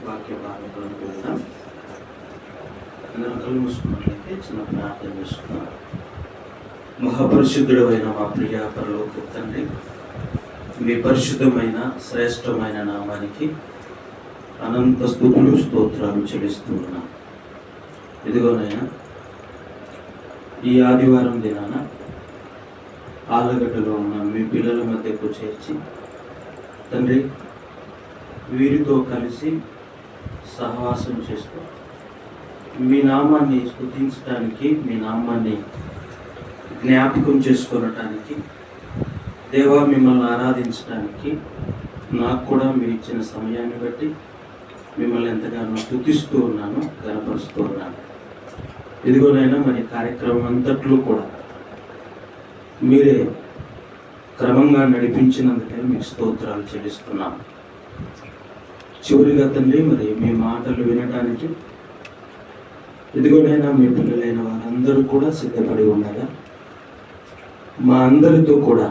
వాక్య భాగంలోకి వెళ్దాం. అందరం కళ్ళు మూసుకున్నట్లయితే చిన్న ప్రార్థన చేసుకున్నాం. మహాపరిశుద్ధుడు అయిన మా ప్రియ పరలోక తండ్రి, మీ పరిశుద్ధమైన శ్రేష్టమైన నామానికి అనంత స్తుతులు స్తోత్రాలు చెల్లిస్తూ ఉన్నాం. ఇదిగోనైనా ఈ ఆదివారం దినాన ఆలగడ్డలో ఉన్న మీ పిల్లల మధ్యకు చేర్చి తండ్రి, వీరితో కలిసి సహవాసం చేస్తూ మీ నామాన్ని స్తుతించడానికి, మీ నామాన్ని జ్ఞాపకం చేసుకొనటానికి, దేవా మిమ్మల్ని ఆరాధించడానికి నాకు కూడా మీరు ఇచ్చిన సమయాన్ని బట్టి మిమ్మల్ని ఎంతగానో స్తుతిస్తూ ఉన్నాను, గణపరుస్తూ ఉన్నాను. ఇదిగోనైనా మరి కార్యక్రమం అంతట్లో కూడా మీరే క్రమంగా నడిపించినందుకే మీకు స్తోత్రాలు చెల్లిస్తున్నాను. చివరిగా తండ్రి, మరి మీ మాటలు వినటానికి ఇదిగోనైనా మీ పిల్లలైన వారందరూ కూడా సిద్ధపడి ఉండగా మా అందరితో కూడా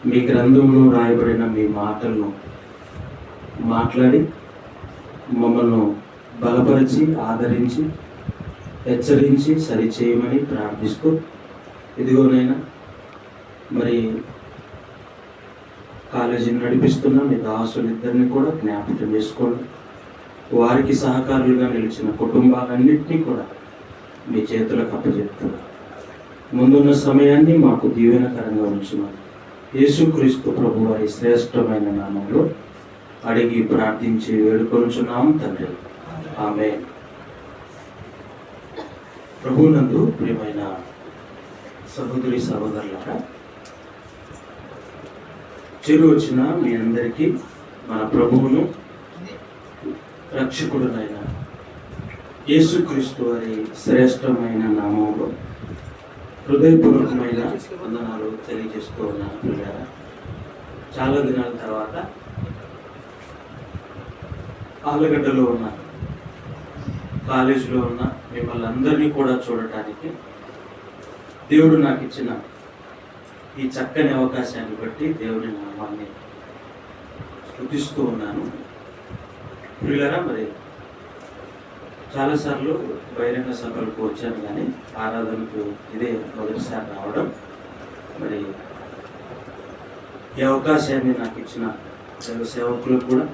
మీ గ్రంథంలో రాయబడిన మీ మాటలను మాట్లాడి మమ్మల్ని బలపరిచి, ఆదరించి, హెచ్చరించి సరిచేయమని ప్రార్థిస్తూ, ఇదిగోనైనా మరి కాలేజీని నడిపిస్తున్న మీ దాసులిద్దరిని కూడా జ్ఞాపకం చేసుకోండి. వారికి సహకారులుగా నిలిచిన కుటుంబాలన్నింటినీ కూడా మీ చేతులకు అప్పచెప్తున్నారు. ముందున్న సమయాన్ని మాకు దీవెనకరంగా ఉంచున్నాను. యేసుక్రీస్తు ప్రభు వారి శ్రేష్టమైన నామంలో అడిగి ప్రార్థించి వేడుకొనుచున్నాం తండ్రి, ఆమేన్. ప్రభువునందు ప్రియమైన సహోదరి సహోదరులారా, చెరు వచ్చిన మీ అందరికీ మన ప్రభువును రక్షకుడునైన యేసుక్రీస్తు వారి శ్రేష్టమైన నామంలో హృదయపూర్వకమైన వందనాలు తెలియజేస్తూ ఉన్నాను. పిల్లరా, చాలా దినాల తర్వాత ఆలగడ్డలో ఉన్న కాలేజీలో ఉన్న మిమ్మల్ని అందరినీ కూడా చూడటానికి దేవుడు నాకు ఇచ్చిన ఈ చక్కని అవకాశాన్ని బట్టి దేవుని నామాన్ని స్తుతిస్తూ ఉన్నాను. పిల్లరా, మరి చాలాసార్లు బహిరంగ సభలకు వచ్చాను, కానీ ఆరాధనకు ఇదే మొదటిసారి రావడం. మరి ఈ అవకాశాన్ని నాకు ఇచ్చిన దైవ సేవకులకు కూడా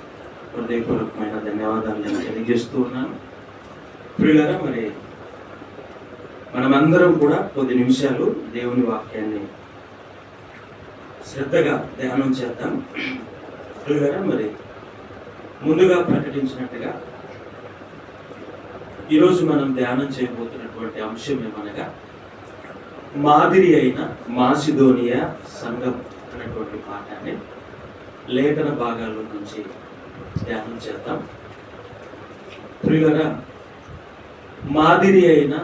హృదయపూర్వకమైన ధన్యవాదాలు నేను తెలియజేస్తూ ఉన్నాను. పిల్లరా, మరి మనమందరం కూడా కొద్ది నిమిషాలు దేవుని వాక్యాన్ని శ్రద్ధగా ధ్యానం చేద్దాం. పిల్లరా, మరి ముందుగా ప్రకటించినట్టుగా ఈరోజు మనం ధ్యానం చేయబోతున్నటువంటి అంశం ఏమనగా మాదిరి అయిన మాసిదోనియా సంఘం అనేటువంటి పాఠాన్ని లేఖన భాగాల నుంచి ధ్యానం చేద్దాం. ప్రియులరా, మాదిరి అయిన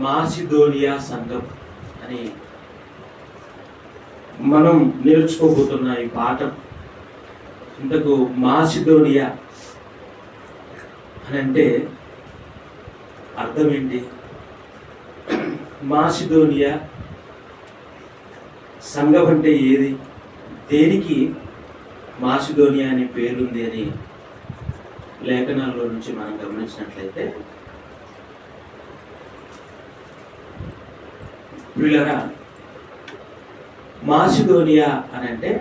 మాసిదోనియా సంఘం అని మనం నేర్చుకోబోతున్న ఈ పాఠం, ఇంతకు మాసిదోనియా అని అంటే అర్థం ఏంటి? మాసిదోనియా సంఘం అంటే ఏది, దేనికి మాసిదోనియా అనే పేరుంది అని లేఖనాల్లో నుంచి మనం గమనించినట్లయితే, పిల్లరా, మాసిదోనియా అని అంటే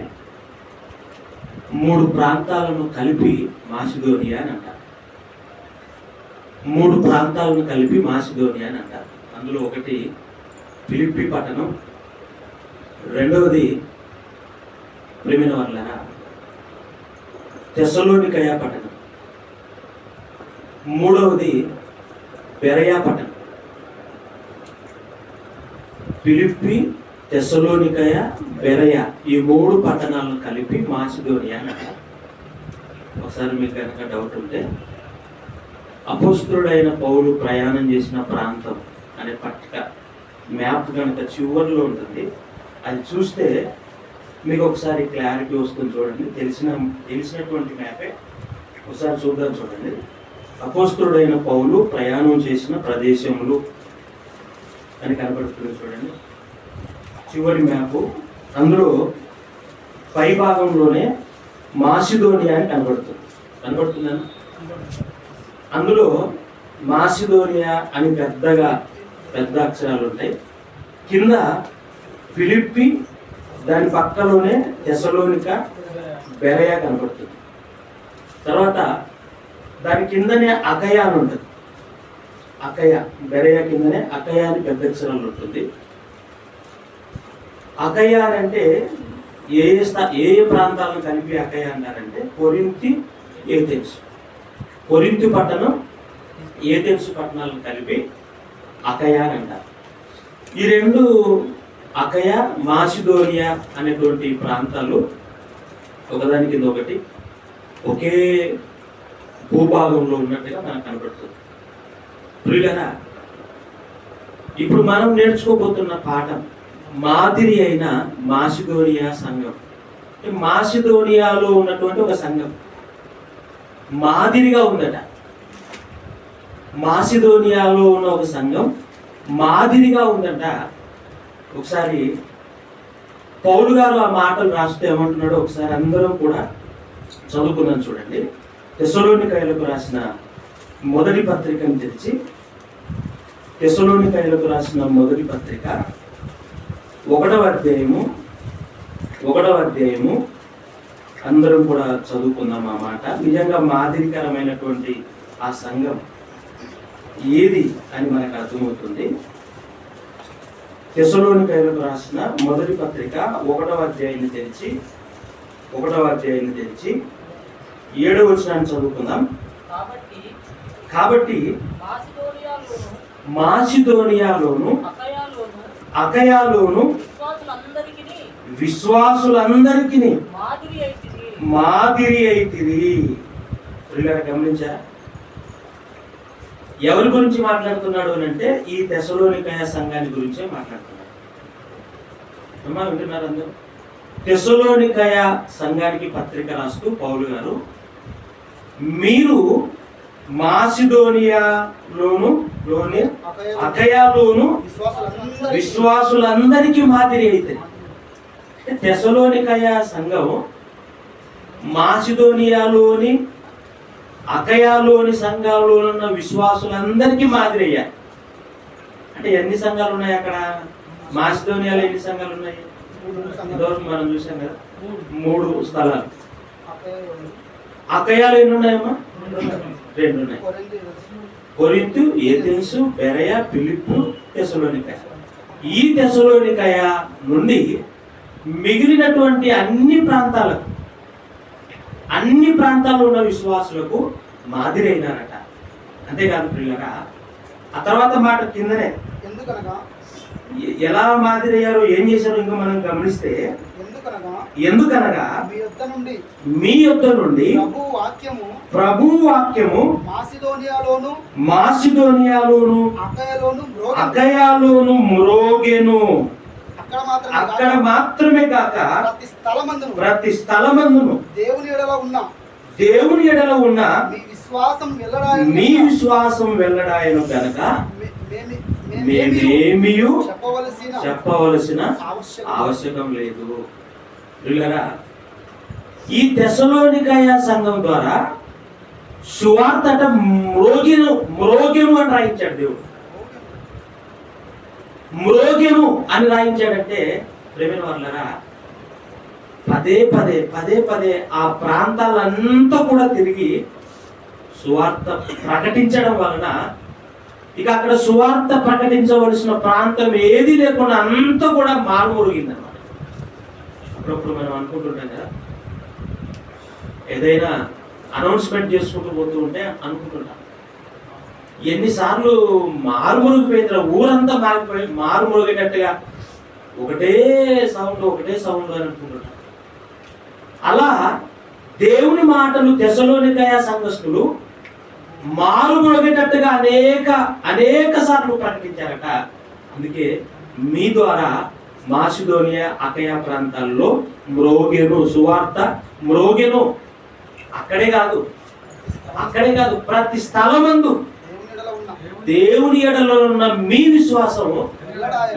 3 ప్రాంతాలను కలిపి మాసిదోనియా అని అంటారు. 3 ప్రాంతాలను కలిపి మాసిదోనియా అని అంటారు. అందులో ఒకటి ఫిలిప్పి పట్టణం, రెండవది ప్రేమిన వర్లరా తెస్సలోనికయ పట్టణం, మూడవది బెరయా పట్టణం. ఫిలిప్పి, తెస్సలోనికయ, బెరయా, ఈ 3 పట్టణాలను కలిపి మాసిదోనియా అని అంటారు. ఒకసారి మీకు కనుక డౌట్ ఉంటే అపోస్తలుడైన పౌలు ప్రయాణం చేసిన ప్రాంతం అనే పట్టిక మ్యాప్ కనుక చివరిలో ఉంటుంది, అది చూస్తే మీకు ఒకసారి క్లారిటీ వస్తుంది. చూడండి, తెలిసినటువంటి మ్యాపే ఒకసారి చూద్దాం. చూడండి, అపోస్తలుడైన పౌలు ప్రయాణం చేసిన ప్రదేశములు అని కనబడుతుంది. చూడండి, చివరి మ్యాపు, అందులో పై భాగంలోనే మాసిదోనియా అని కనబడుతుందా? అందులో మాసిదోనియా అని పెద్ద అక్షరాలు ఉంటాయి. కింద ఫిలిప్పి, దాని పక్కలోనే తెసలోనిక, బెరయ కనబడుతుంది. తర్వాత దాని కిందనే అకయ అని ఉంటుంది. అకయ, బెరయ కిందనే అకయ అని పెద్ద అక్షరాలు ఉంటుంది. అకయ అంటే ఏ ప్రాంతాలను కలిపి అకయ అంటారంటే కొరింథీ, ఏథెన్స్. కొరింథీ పట్టణం, ఏథెన్స్ పట్టణాలను కలిపి అకయ అని అంటారు. ఈ రెండు అకయ, మాసిదోనియా అనేటువంటి ప్రాంతాలు ఒకదాని కింద ఒకటి ఒకే భూభాగంలో ఉన్నట్టుగా మనకు కనబడుతుంది. ప్రియులరా, ఇప్పుడు మనం నేర్చుకోబోతున్న పాఠం మాదిరి అయిన మాసిదోనియా సంఘం. మాసిదోనియాలో ఉన్నటువంటి ఒక సంఘం మాదిరిగా ఉందట. మాసిదోనియాలో ఉన్న ఒక సంఘం మాదిరిగా ఉందంట. ఒకసారి పౌలు గారు ఆ మాటలు రాస్తే ఏమంటున్నాడో ఒకసారి అందరం కూడా చదువుకున్నాను చూడండి. తెస్సలోనికైలకు రాసిన మొదటి పత్రికను తెరిచి, తెస్సలోనికైలకు రాసిన మొదటి పత్రిక 1వ అధ్యాయము అందరం కూడా చదువుకుందాం ఆ మాట. నిజంగా మాదిరికరమైనటువంటి ఆ సంఘం ఏది అని మనకు అర్థమవుతుంది. తెస్సలోనికైలకు రాసిన మొదటి పత్రిక 1వ అధ్యాయాన్ని తెరిచి 7వ వచనాన్ని చదువుకుందాం. కాబట్టి మాసిదోనియాలోను అకయాలోను విశ్వాసులందరికీ మాదిరి అయితిరి. గమనించారా? ఎవరి గురించి మాట్లాడుతున్నాడు అని అంటే ఈ తెస్సలోనికయ సంఘాన్ని గురించే మాట్లాడుతున్నాడు. అమ్మా, వింటున్నారు అందరూ? తెస్సలోనికయ సంఘానికి పత్రిక రాస్తూ పౌలు గారు, మీరు మాసిదోనియాలోను అకయాలోను విశ్వాసులందరికీ మాదిరి అయితే, తెస్సలోనికయ సంఘం మాసిదోనియాలోని అకయాలోని సంఘాలలో ఉన్న విశ్వాసులందరికీ మాదిరి అయ్యారు. అంటే ఎన్ని సంఘాలు ఉన్నాయి అక్కడ? మాసిదోనియాలో ఎన్ని సంఘాలు ఉన్నాయి? మనం చూసాం కదా, 3 స్థలాలు. అకయాలో ఎన్ని ఉన్నాయమ్మా? 2 ఉన్నాయి. కొరింథు, ఏథెన్స్, బెరయ, ఫిలిప్పు, తెస్సలోనికయ. ఈ తెస్సలోనికయ నుండి మిగిలినటువంటి అన్ని ప్రాంతాల్లో ఉన్న విశ్వాసులకు మాదిరి అయినారట. అంతేకాదు ప్రియులరా, ఆ తర్వాత మాట కిందనే ఎలా మాదిరి అయ్యారో, ఏం చేశారో ఇంకా మనం గమనిస్తే, ఎందుకనగా మీ యొద్ద నుండి ప్రభు వాక్యము మాసిదోనియాలోను అకయాలోను మ్రోగెను. అక్కడ మాత్రమే కాక ప్రతి స్థలమందును దేవుని ఎడల ఉన్న మీ విశ్వాసం వెల్లడాయను గనక మేమేమియు చెప్పవలసిన ఆవశ్యకం లేదు. ఈ తెస్సలోనికయ సంఘం ద్వారా సువార్త మ్రోగెను అని రాయించాడు దేవుడు. మ్రోగెను అని రాయించాడంటే ప్రేమైన వాళ్ళరా, పదే పదే ఆ ప్రాంతాలంతా కూడా తిరిగి సువార్త ప్రకటించడం వలన ఇక అక్కడ సువార్త ప్రకటించవలసిన ప్రాంతం ఏది లేకుండా అంతా కూడా మారుమరుగింది అన్నమాట. అప్పుడప్పుడు మనం అనుకుంటుంటాం కదా, ఏదైనా అనౌన్స్మెంట్ చేసుకుంటూ పోతూ ఉంటే అనుకుంటుంటాం, ఎన్నిసార్లు మారుమరుగిపోయింది, ఊరంతా మారుమరుగేటట్టుగా ఒకటే సౌండ్ అని అనుకుంటుంటాం. అలా దేవుని మాటలు తెస్సలోనికయ సంఘస్థులు మారుమరుగేటట్టుగా అనేక సార్లు ప్రకటించారట. అందుకే మీ ద్వారా మాసిదోనియా అకయ ప్రాంతాల్లో మ్రోగెను, సువార్త మ్రోగెను. అక్కడే కాదు ప్రతి స్థలమందు దేవుని ఎడలో ఉన్న మీ విశ్వాసం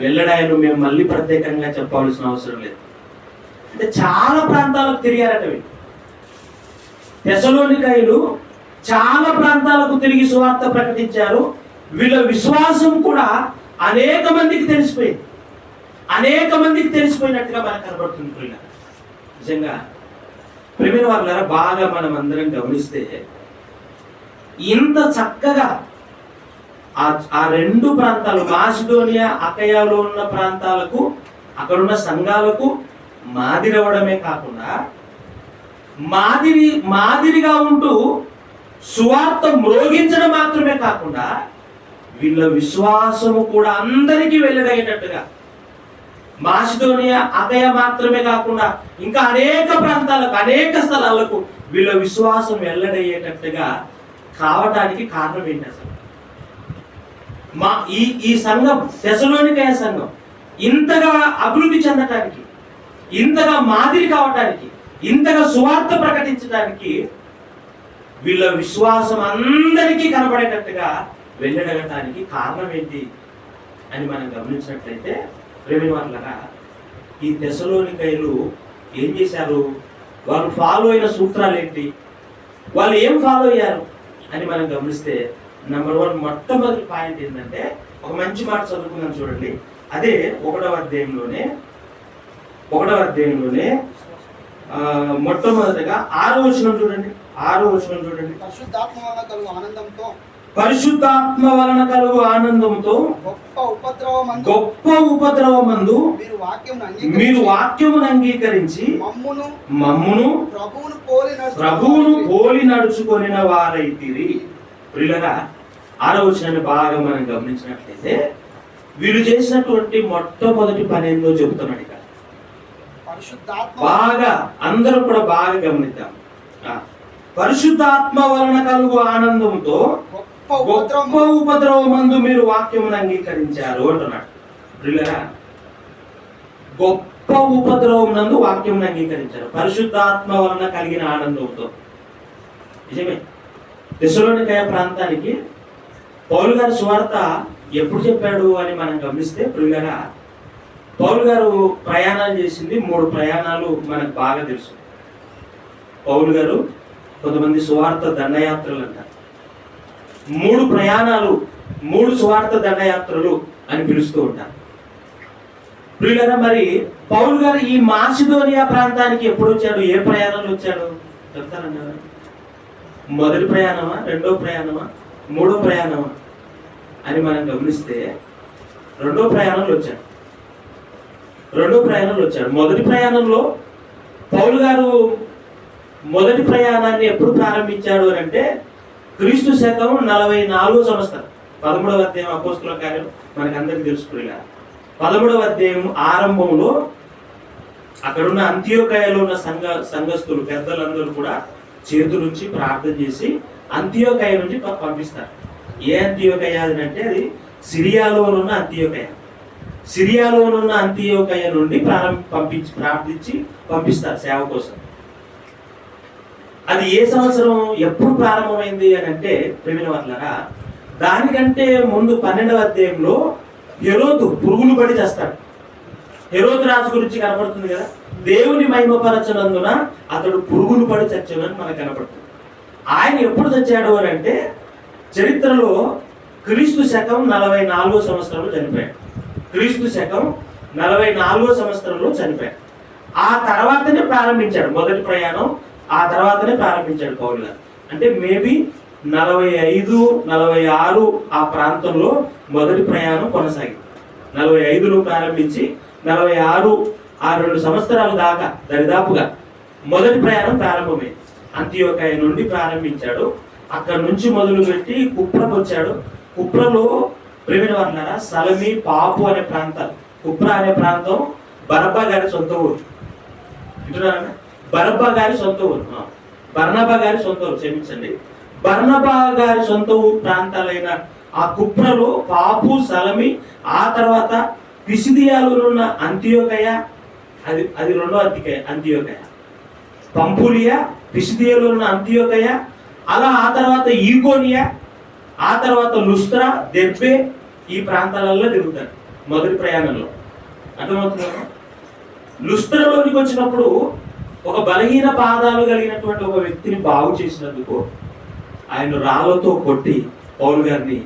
వెల్లడాయను. మేము మళ్ళీ ప్రత్యేకంగా చెప్పవలసిన అవసరం లేదు. అంటే చాలా ప్రాంతాలకు తిరిగారట. తెస్సలోనికయులు చాలా ప్రాంతాలకు తిరిగి సువార్త ప్రకటించారు. వీళ్ళ విశ్వాసం కూడా అనేక మందికి తెలిసిపోయింది. అనేక మందికి తెలిసిపోయినట్టుగా మనకు కనబడుతుంది. ప్రియుల నిజంగా ప్రేమైన వాళ్ళారా, బాగా మనం అందరం గమనిస్తే ఇంత చక్కగా ఆ రెండు ప్రాంతాలు, మాసిడోనియా అకయాలో ఉన్న ప్రాంతాలకు, అక్కడున్న సంఘాలకు మాదిరవడమే కాకుండా మాదిరిగా ఉంటూ సువార్త మ్రోగించడం మాత్రమే కాకుండా వీళ్ళ విశ్వాసము కూడా అందరికీ వెళ్ళగలిగేటట్టుగా, మాసిడోనియా అకయ మాత్రమే కాకుండా ఇంకా అనేక ప్రాంతాలకు, అనేక స్థలాలకు వీళ్ళ విశ్వాసం వెల్లడయ్యేటట్టుగా కావటానికి కారణం ఏంటి అసలు? ఈ సంఘం, తెసలోనికయ సంఘం ఇంతగా అభివృద్ధి చెందటానికి, ఇంతగా మాదిరి కావటానికి, ఇంతగా సువార్త ప్రకటించడానికి వీళ్ళ విశ్వాసం అందరికీ కనబడేటట్టుగా వెళ్ళగలటానికి కారణం ఏంటి అని మనం గమనించినట్లయితే, ప్రేమిన వాళ్ళగా ఈ తెసలోనికయలు ఏం చేశారు? వాళ్ళు ఫాలో అయిన సూత్రాలు ఏంటి? వాళ్ళు ఏం ఫాలో అయ్యారు అని మనం గమనిస్తే, నెంబర్ 1 మొట్టమొదటి పాయింట్ ఏంటంటే, ఒక మంచి మాట చదువుకుందాం చూడండి. అదే 1వ అధ్యాయంలోనే మొట్టమొదటిగా 6వ వచనం చూడండి. 6వ వచనం చూడండి. పరిశుద్ధాత్మ వలన కలుగు ఆనందంతో గొప్ప ఉపద్రవమందు మీరు వాక్యమును అంగీకరించి మమ్మును ప్రభువును పోలి నడుచుకొనిన వారైతిరి. ప్రియులరా, 6వ వచనాన్ని బాగా మనం గమనించినట్లయితే వీళ్ళు చేసినటువంటి మొట్టమొదటి పని ఏందో చెబుతున్నాడు. ఇక బాగా అందరూ కూడా బాగా గమనిద్దాం. పరిశుద్ధాత్మ వలన కలుగు ఆనందంతో గొప్ప ఉపద్రవమందు మీరు వాక్యమును అంగీకరించారు అంటున్నాడు. ప్రియులరా, గొప్ప ఉపద్రవం నందు వాక్యమును అంగీకరించారు పరిశుద్ధాత్మ వలన కలిగిన ఆనందంతో. నిజమే, తెసలోనికయ ప్రాంతానికి పౌలు గారు సువార్త ఎప్పుడు చెప్పాడు అని మనం గమనిస్తే, ప్రియులరా, పౌలు గారు ప్రయాణాలు చేసింది 3 ప్రయాణాలు మనకు బాగా తెలుసు. పౌలు గారు కొంతమంది సువార్త దండయాత్రలు అంటారు. 3 ప్రయాణాలు, 3 సువార్త దండయాత్రలు అని పిలుస్తూ ఉంటారు. ప్రియులరా, మరి పౌలు గారు ఈ మాసిడోనియా ప్రాంతానికి ఎప్పుడు వచ్చాడు? ఏ ప్రయాణంలో వచ్చాడు చెప్తారన్నారు? మొదటి ప్రయాణమా, రెండో ప్రయాణమా, మూడో ప్రయాణమా అని మనం గమనిస్తే రెండో ప్రయాణంలో వచ్చాడు. మొదటి ప్రయాణంలో పౌలు గారు మొదటి ప్రయాణాన్ని ఎప్పుడు ప్రారంభించాడు అని అంటే, క్రీస్తు శకం 44వ సంవత్సరం. 13వ అధ్యాయం అపోస్తలుల కార్యం మనకు అందరికి తెలుసుకునేలా 13వ అధ్యాయం ఆరంభంలో అక్కడున్న అంతియోకయలో ఉన్న సంఘస్థులు పెద్దలందరూ కూడా చేతులుంచి ప్రార్థన చేసి అంతియోకయ నుంచి పంపిస్తారు. ఏ అంతియోకయ అంటే అది సిరియాలోనున్న అంతియోకయ. సిరియాలోనున్న అంతియోకయ నుండి ప్రార్థించి పంపిస్తారు సేవ కోసం. అది ఏ సంవత్సరం ఎప్పుడు ప్రారంభమైంది అని అంటే, ప్రేమిన వాళ్ళరా, దానికంటే ముందు 12వ అధ్యాయంలో హెరోదు పురుగులు పడి చేస్తాడు. హెరోదు రాజు గురించి కనపడుతుంది కదా, దేవుని మహిమపరచనందున అతడు పురుగులు పడి చచ్చాడని మనకు కనపడుతుంది. ఆయన ఎప్పుడు చచ్చాడు అని అంటే, చరిత్రలో క్రీస్తు శకం 44వ సంవత్సరంలో చనిపోయాడు. క్రీస్తు శకం 44వ సంవత్సరంలో చనిపోయాడు. ఆ తర్వాతనే ప్రారంభించాడు మొదటి ప్రయాణం. ఆ తర్వాతనే ప్రారంభించాడు పౌలు గారు. అంటే మేబీ 45, 46 ఆ ప్రాంతంలో మొదటి ప్రయాణం కొనసాగింది. 45లో ప్రారంభించి 46 ఆ 2 సంవత్సరాల దాకా దరిదాపుగా మొదటి ప్రయాణం ప్రారంభమైంది. అంతియోకయ నుండి ప్రారంభించాడు. అక్కడి నుంచి మొదలుపెట్టి కుప్రకు వచ్చాడు. కుప్రలో ప్రేమిన వాళ్ళారా, సలమి, పాపు అనే ప్రాంతాలు. కుప్ర అనే ప్రాంతం బరబ్బా గారి సొంత ఊరు. వింటున్నారా? బరబ్బా గారి సొంత ఊరు, బర్నబా గారి సొంత ఊరు, క్షమించండి, బర్నబా గారి సొంత ఊరు ప్రాంతాలైన ఆ కుప్రలో పాపు, సలమి, ఆ తర్వాత పిసిదియాలో ఉన్న అంతియోకయ, అది రెండో అంతియోకయ, పంపులియా, పిసిదియాలో ఉన్న అంతియోకయ, అలా ఆ తర్వాత ఈకోనియా, ఆ తర్వాత లుస్త్రా, దెర్బే, ఈ ప్రాంతాలలో తిరుగుతారు మొదటి ప్రయాణంలో. అర్థమవుతుందా? లుస్త్రాలోనికి వచ్చినప్పుడు ఒక బలహీన పాదాలు కలిగినటువంటి ఒక వ్యక్తిని బాగు చేసినందుకు ఆయన రాళ్ళతో కొట్టి పౌలు గారిని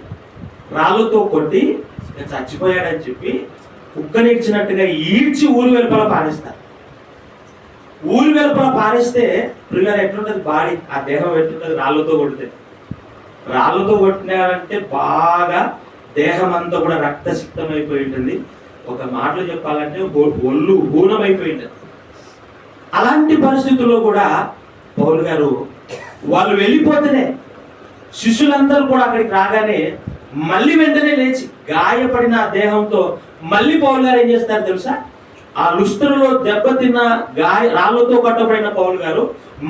రాళ్ళతో కొట్టి చచ్చిపోయాడని చెప్పి కుక్కనిచ్చినట్టుగా ఈడ్చి ఊరు వెలుపల పారేస్తారు. ఊరు వెలుపల పారేస్తే పిల్లలు ఎట్లుంటది బాడీ, ఆ దేహం ఎట్లుంటది రాళ్ళతో కొడితే. రాళ్ళతో కొట్టినారంటే బాగా దేహం అంతా కూడా రక్తసిక్తం అయిపోయి ఉంటుంది. ఒక మాటలు చెప్పాలంటే ఒళ్ళు హూనం అయిపోయి ఉంటుంది. అలాంటి పరిస్థితుల్లో కూడా పౌలు గారు వాళ్ళు వెళ్ళిపోతేనే శిష్యులందరూ కూడా అక్కడికి రాగానే మళ్ళీ వెంటనే లేచి గాయపడిన దేహంతో మళ్ళీ పౌలు గారు ఏం చేస్తారు తెలుసా? ఆ లుస్త్రలో దెబ్బతిన్న రాళ్ళతో కట్టబడిన పౌలు గారు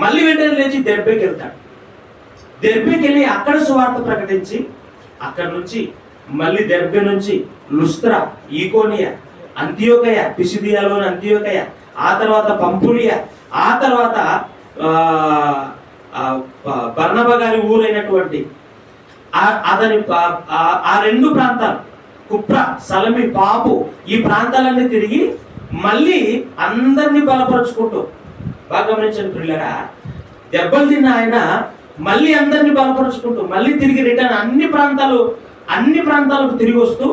మళ్ళీ వెంటనే లేచి దెబ్బకి వెళ్తాడు. దెబ్బకి వెళ్ళి అక్కడ సువార్త ప్రకటించి అక్కడ నుంచి మళ్ళీ దెబ్బ నుంచి లుస్త్రా, ఈకోనియా, అంతియోకయ, పిసిదియాలోని అంతియోకయ, ఆ తర్వాత పంపులియా, ఆ తర్వాత బర్నబా గారి ఊరైనటువంటి అతని ఆ రెండు ప్రాంతాలు కుప్ర, సలమి, పాపు, ఈ ప్రాంతాలన్నీ తిరిగి మళ్ళీ అందరినీ బలపరుచుకుంటూ, బాగా గమనించండి పిల్లరా, దెబ్బలు తిన్న ఆయన మళ్ళీ అందరినీ బలపరుచుకుంటూ మళ్ళీ తిరిగి రిటర్న్ అన్ని ప్రాంతాలకు తిరిగి వస్తూ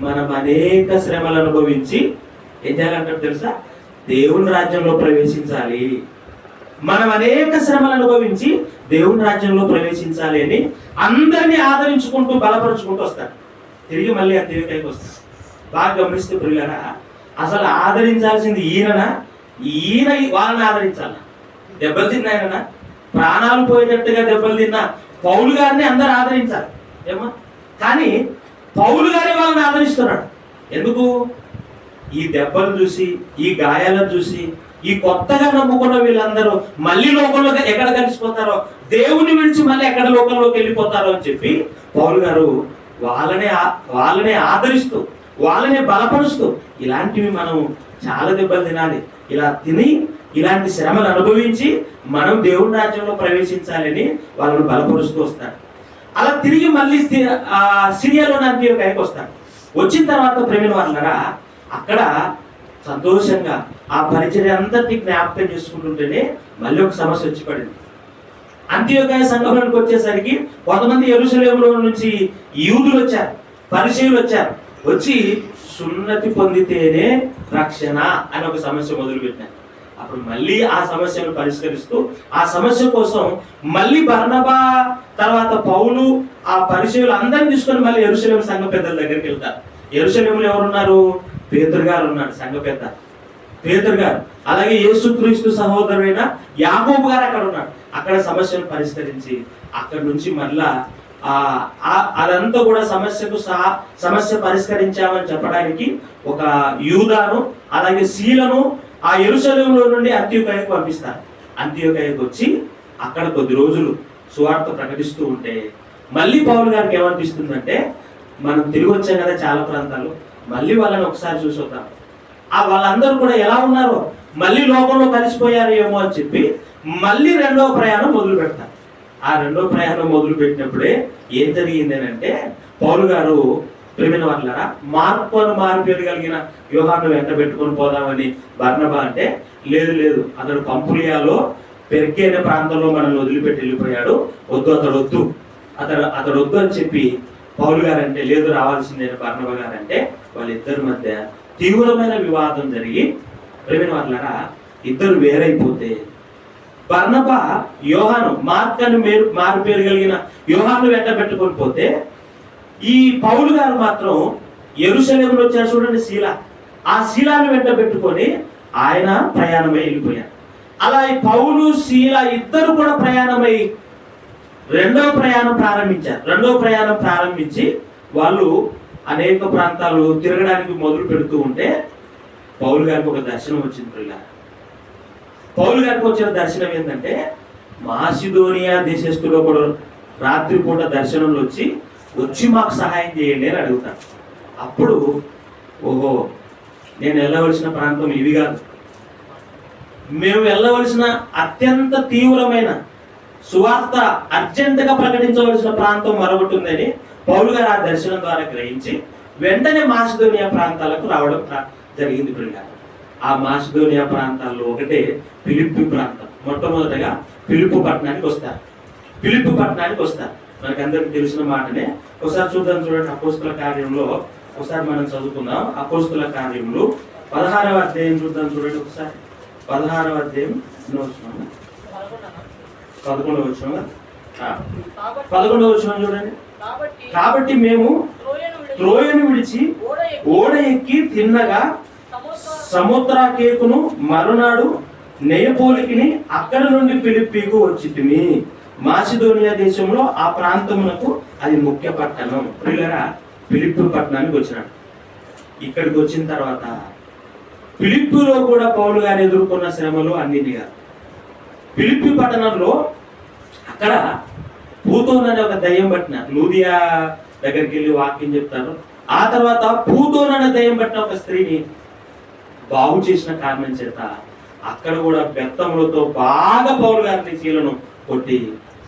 మనం అనేక శ్రమలు అనుభవించి ఏం చేయాలంటారు తెలుసా? దేవుని రాజ్యంలో ప్రవేశించాలి. మనం అనేక శ్రమలు అనుభవించి దేవుని రాజ్యంలో ప్రవేశించాలి అని అందరినీ ఆదరించుకుంటూ బలపరుచుకుంటూ వస్తారు. తిరిగి మళ్ళీ ఆ దేవుడికి వస్తారు. బాగా గమనిస్తే పిల్లరా, అసలు ఆదరించాల్సింది ఈయన వాళ్ళని ఆదరించాల. దెబ్బలు తిన్నాయన ప్రాణాలు పోయేటట్టుగా దెబ్బలు తిన్న పౌలు గారిని అందరు ఆదరించాలి ఏమా, కానీ పౌలు గారి వాళ్ళని ఆదరిస్తున్నాడు. ఎందుకు? ఈ దెబ్బలు చూసి, ఈ గాయాలను చూసి, ఈ కొత్తగా నమ్ముకున్న వీళ్ళందరూ మళ్ళీ లోకంలో ఎక్కడ కలిసిపోతారో, దేవుని విడిచి మళ్ళీ ఎక్కడ లోకంలోకి వెళ్ళిపోతారో అని చెప్పి పౌలు గారు వాళ్ళనే ఆదరిస్తూ, వాళ్ళనే బలపరుస్తూ, ఇలాంటివి మనం చాలా దెబ్బలు తినాలి, ఇలా తిని ఇలాంటి శ్రమలు అనుభవించి మనం దేవుని రాజ్యంలో ప్రవేశించాలని వాళ్ళని బలపరుస్తూ వస్తారు. అలా తిరిగి మళ్ళీ సిరియాలోని అంతియోకయకి వస్తాడు. వచ్చిన తర్వాత ప్రేమిన వాళ్ళరా అక్కడ సంతోషంగా ఆ పరిచర్య అంతటి జ్ఞాపకం చేసుకుంటుంటేనే మళ్ళీ ఒక సమస్య వచ్చి పడింది. అంతియోకయ సంఘంలోకి వచ్చేసరికి కొంతమంది యెరూషలేములో నుంచి యూదులు వచ్చారు, పరిసయ్యులు వచ్చారు. వచ్చి సున్నతి పొందితేనే రక్షణ అని ఒక సమస్య మొదలుపెట్టారు. అప్పుడు మళ్ళీ ఆ సమస్యను పరిష్కరిస్తూ ఆ సమస్య కోసం మళ్ళీ బర్నబా తర్వాత పౌలు ఆ పరిచయులు అందరిని తీసుకొని మళ్ళీ యెరూషలేము సంఘ పెద్దల దగ్గరికి వెళ్తారు. యెరూషలేములో ఎవరున్నారు? పేతురు గారు ఉన్నాడు, సంఘ పెద్ద పేతురు గారు. అలాగే యేసుక్రీస్తు సహోదరుడైన యాకోబు గారు అక్కడ ఉన్నాడు. అక్కడ సమస్యను పరిష్కరించి అక్కడి నుంచి మళ్ళా అదంతా కూడా సమస్య పరిష్కరించామని చెప్పడానికి ఒక యూదాను అలాగే సీలను ఆ యెరూషలేములో నుండి అంతియోకయకు పంపిస్తారు. అంతియోకయకు వచ్చి అక్కడ కొద్ది రోజులు సువార్త ప్రకటిస్తూ ఉంటే మళ్ళీ పౌలు గారికి ఏమనిపిస్తుందంటే, మనం తిరిగి వచ్చాం కదా చాలా ప్రాంతాలు, మళ్ళీ వాళ్ళని ఒకసారి చూసొద్దాం, వాళ్ళందరూ కూడా ఎలా ఉన్నారో మళ్ళీ లోకంలో కలిసిపోయారు ఏమో అని చెప్పి మళ్ళీ రెండవ ప్రయాణం మొదలు పెడతారు. ఆ రెండవ ప్రయాణం మొదలు పెట్టినప్పుడే ఏం జరిగింది అంటే, పౌలు గారు ప్రేమిన వాళ్ళరా మారుపేరు కలిగిన యోహాను వెంట పెట్టుకొని పోదామని బర్నబా అంటే, లేదు అతడు పంపులియాలో పెర్గే అనే ప్రాంతంలో మనల్ని వదిలిపెట్టి వెళ్ళిపోయాడు, అతడు వద్దు అని చెప్పి పౌలు గారు అంటే, లేదు రావాల్సిందే బర్నబా గారు అంటే, వాళ్ళిద్దరి మధ్య తీవ్రమైన వివాదం జరిగి ప్రేమిన వాళ్ళరా ఇద్దరు వేరైపోతే బర్నబా యోహాను మార్కను మారుపేరు కలిగిన యోహాను వెంట పెట్టుకొని పోతే, ఈ పౌలు గారు మాత్రం యెరూషలేములో వచ్చారు చూడండి శీల, ఆ శీలాన్ని వెంట పెట్టుకొని ఆయన ప్రయాణమై వెళ్ళిపోయారు. అలా ఈ పౌలు శీల ఇద్దరు కూడా ప్రయాణమై రెండవ ప్రయాణం ప్రారంభించి వాళ్ళు అనేక ప్రాంతాలు తిరగడానికి మొదలు పెడుతూ ఉంటే పౌలు గారికి ఒక దర్శనం వచ్చింది. పౌలు గారికి వచ్చిన దర్శనం ఏంటంటే, మాసిదోనియా దేశస్తులో కూడా రాత్రిపూట దర్శనంలో వచ్చి మాకు సహాయం చేయండి అని అడుగుతాను. అప్పుడు ఓహో, నేను వెళ్ళవలసిన ప్రాంతం ఇవి కాదు, మేము వెళ్ళవలసిన అత్యంత తీవ్రమైన సువార్త అర్జెంటుగా ప్రకటించవలసిన ప్రాంతం మరొకటి ఉందని పౌలు గారు ఆ దర్శనం ద్వారా గ్రహించి వెంటనే మాసిదోనియా ప్రాంతాలకు రావడం జరిగింది. పిల్లలు ఆ మాసిదోనియా ప్రాంతాల్లో ఒకటే ఫిలిప్పి ప్రాంతం. మొట్టమొదటగా ఫిలిప్పు పట్టణానికి వస్తారు. ఫిలిప్పి పట్టణానికి వస్తారు. మనకు అందరికి తెలిసిన మాటనే. ఒకసారి చూద్దాం, చూడండి. అపోస్తుల కార్యంలో ఒకసారి మనం చదువుకుందాం. అపోస్తుల కార్యములు 16వ అధ్యాయం చూద్దాం, చూడండి ఒకసారి. 16వ అధ్యాయం 11వ వచనం, 11వ వచనం చూడండి. కాబట్టి మేము త్రోయను విడిచి ఓడ ఎక్కి తిన్నగా సముద్రకేకును మరునాడు నెయపోలికిని అక్కడ నుండి ఫిలిప్పీకు వచ్చితిమి. మాసిదోనియా దేశంలో ఆ ప్రాంతమునకు అది ముఖ్య పట్టణం. ప్రియులారా, ఫిలిప్పి పట్టణానికి వచ్చినాడు. ఇక్కడికి వచ్చిన తర్వాత ఫిలిప్పిలో కూడా పౌలు గారు ఎదుర్కొన్న శ్రమలు అన్నిటిగా. ఫిలిప్పి పట్టణంలో అక్కడ పూతోన్ అనే ఒక దయ్యం పట్టిన, లూదియా దగ్గరికి వెళ్ళి వాక్యం చెప్తారు. ఆ తర్వాత పూతోన్ అనే దయ్యం పట్టిన ఒక స్త్రీని బాగు చేసిన కారణం చేత అక్కడ కూడా బెత్తములతో బాగా పౌలు గారిని చీలను కొట్టి